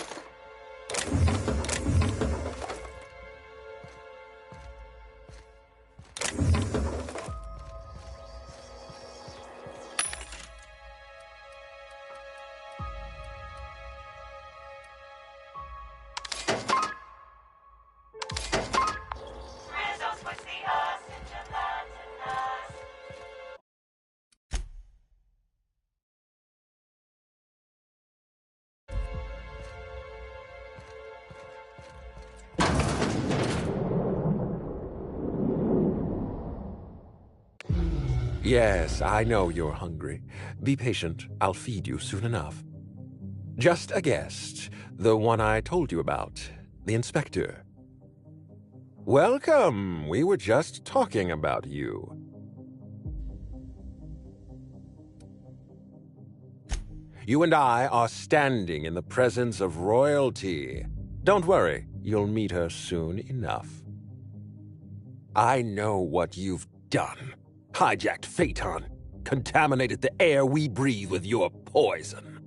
Yes, I know you're hungry. Be patient. I'll feed you soon enough. Just a guest. The one I told you about. The inspector. Welcome. We were just talking about you. You and I are standing in the presence of royalty. Don't worry. You'll meet her soon enough. I know what you've done. Hijacked Phaeton, contaminated the air we breathe with your poison.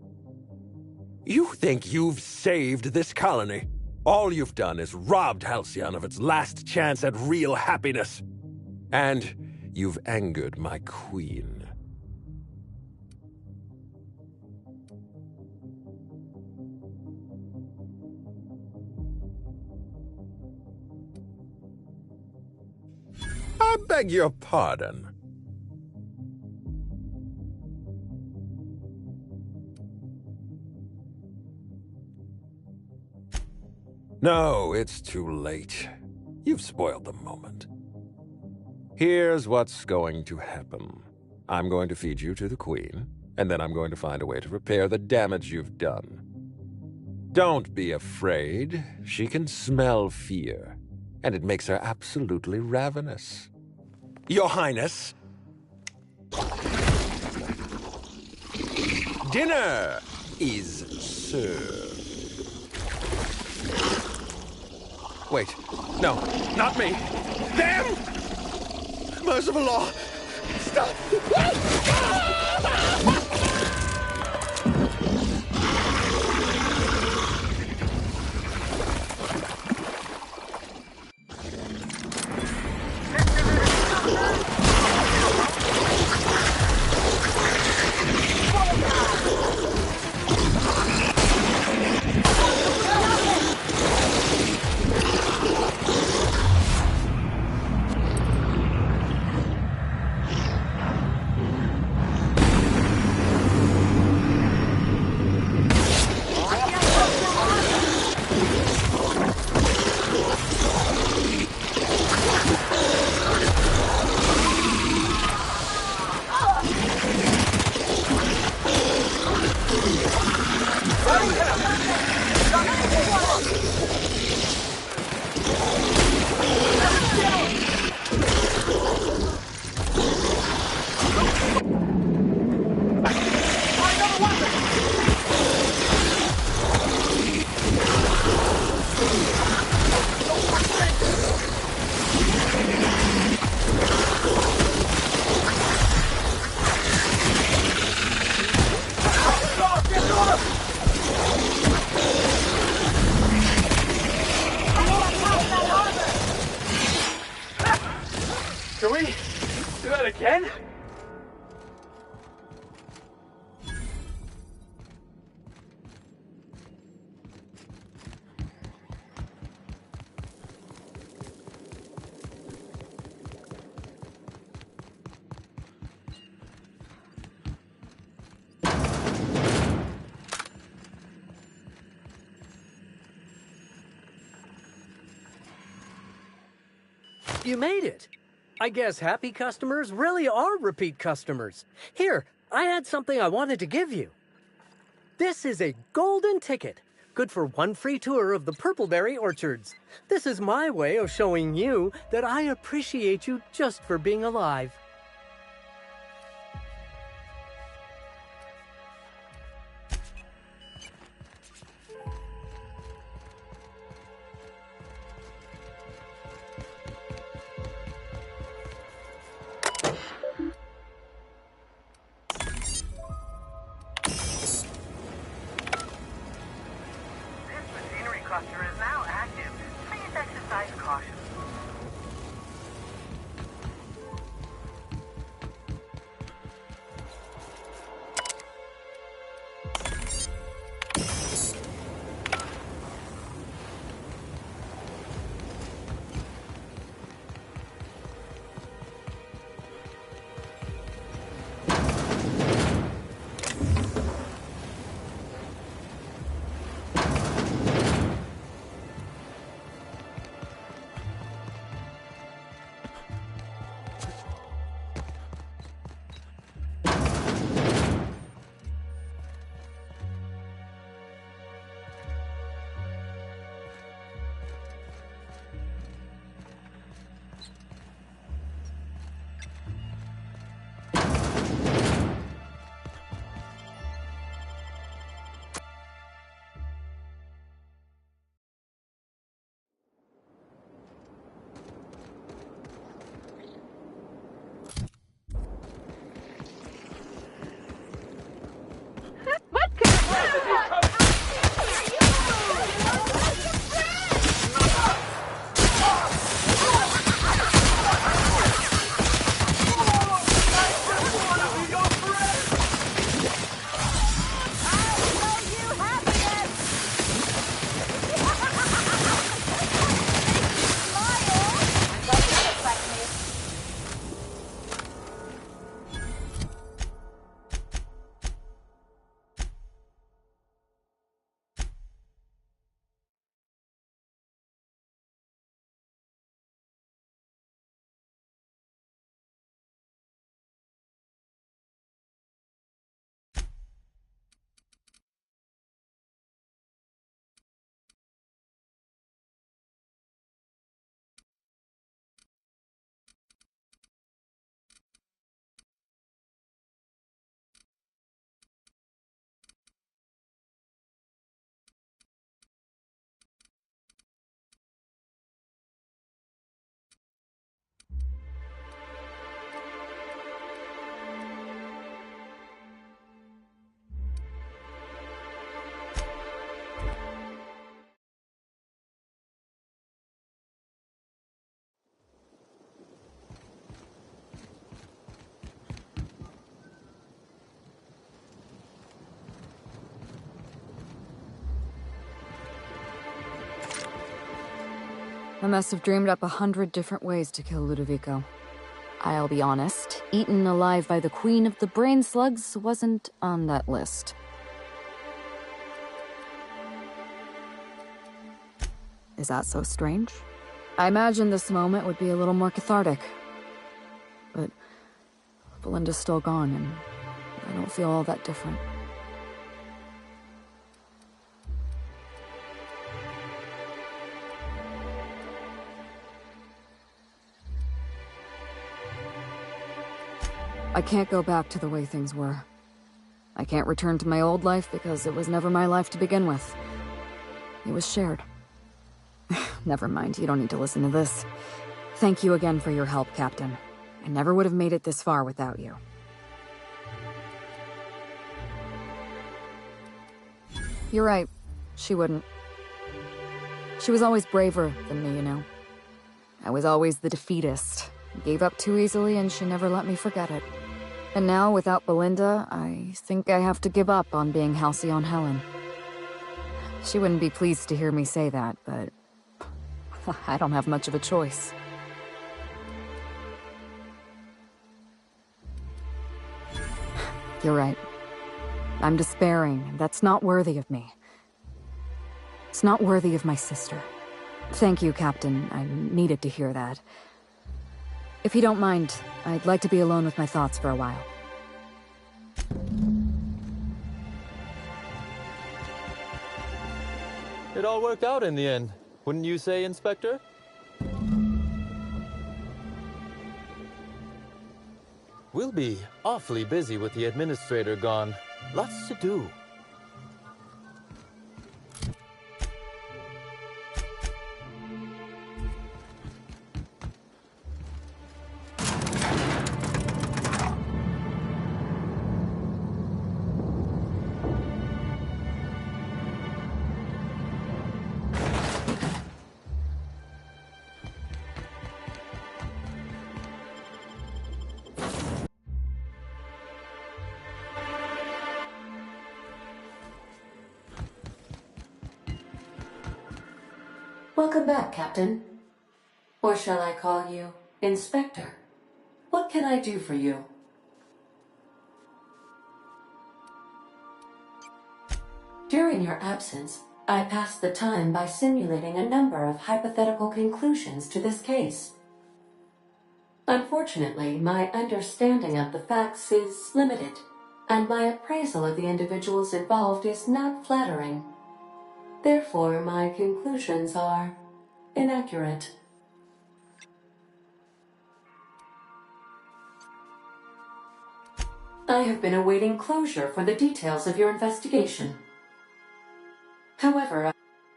You think you've saved this colony? All you've done is robbed Halcyon of its last chance at real happiness. And you've angered my queen. I beg your pardon. No, it's too late. You've spoiled the moment. Here's what's going to happen. I'm going to feed you to the Queen, and then I'm going to find a way to repair the damage you've done. Don't be afraid. She can smell fear, and it makes her absolutely ravenous. Your Highness! Dinner is served. Wait, no, not me. Damn! Merciful law! Stop! Can we do that again? You made it. I guess happy customers really are repeat customers. Here, I had something I wanted to give you. This is a golden ticket, good for one free tour of the Purpleberry Orchards. This is my way of showing you that I appreciate you just for being alive. must have dreamed up 100 different ways to kill Ludovico. I'll be honest, eaten alive by the queen of the brain slugs wasn't on that list. Is that so strange? I imagine this moment would be a little more cathartic. But Belinda's still gone, and I don't feel all that different. I can't go back to the way things were. I can't return to my old life because it was never my life to begin with. It was shared. Never mind, you don't need to listen to this. Thank you again for your help, Captain. I never would have made it this far without you. You're right. She wouldn't. She was always braver than me, you know. I was always the defeatist. Gave up too easily, and she never let me forget it. And now, without Belinda, I think I have to give up on being Halcyon Helen. She wouldn't be pleased to hear me say that, but I don't have much of a choice. You're right. I'm despairing, and that's not worthy of me. It's not worthy of my sister. Thank you, Captain. I needed to hear that. If you don't mind, I'd like to be alone with my thoughts for a while. It all worked out in the end, wouldn't you say, Inspector? We'll be awfully busy with the administrator gone. Lots to do. Welcome back, Captain. Or shall I call you Inspector? What can I do for you? During your absence, I passed the time by simulating a number of hypothetical conclusions to this case. Unfortunately, my understanding of the facts is limited, and my appraisal of the individuals involved is not flattering. Therefore, my conclusions are inaccurate. I have been awaiting closure for the details of your investigation. However,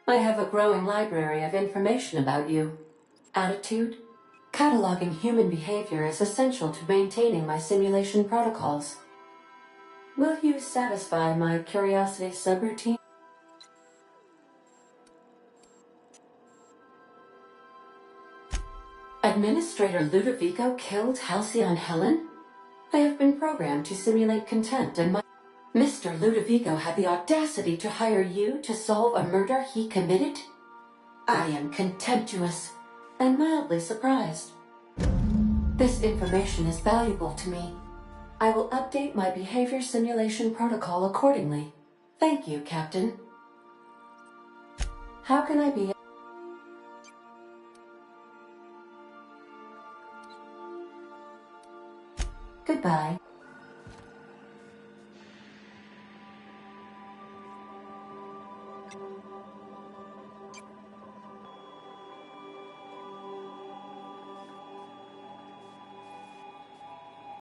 I have a growing library of information about you. Attitude, cataloging human behavior is essential to maintaining my simulation protocols. Will you satisfy my curiosity subroutine? Administrator Ludovico killed Halcyon Helen? I have been programmed to simulate contempt, and Mr. Ludovico had the audacity to hire you to solve a murder he committed? I am contemptuous and mildly surprised. This information is valuable to me. I will update my behavior simulation protocol accordingly. Thank you, Captain. How can I be... Goodbye.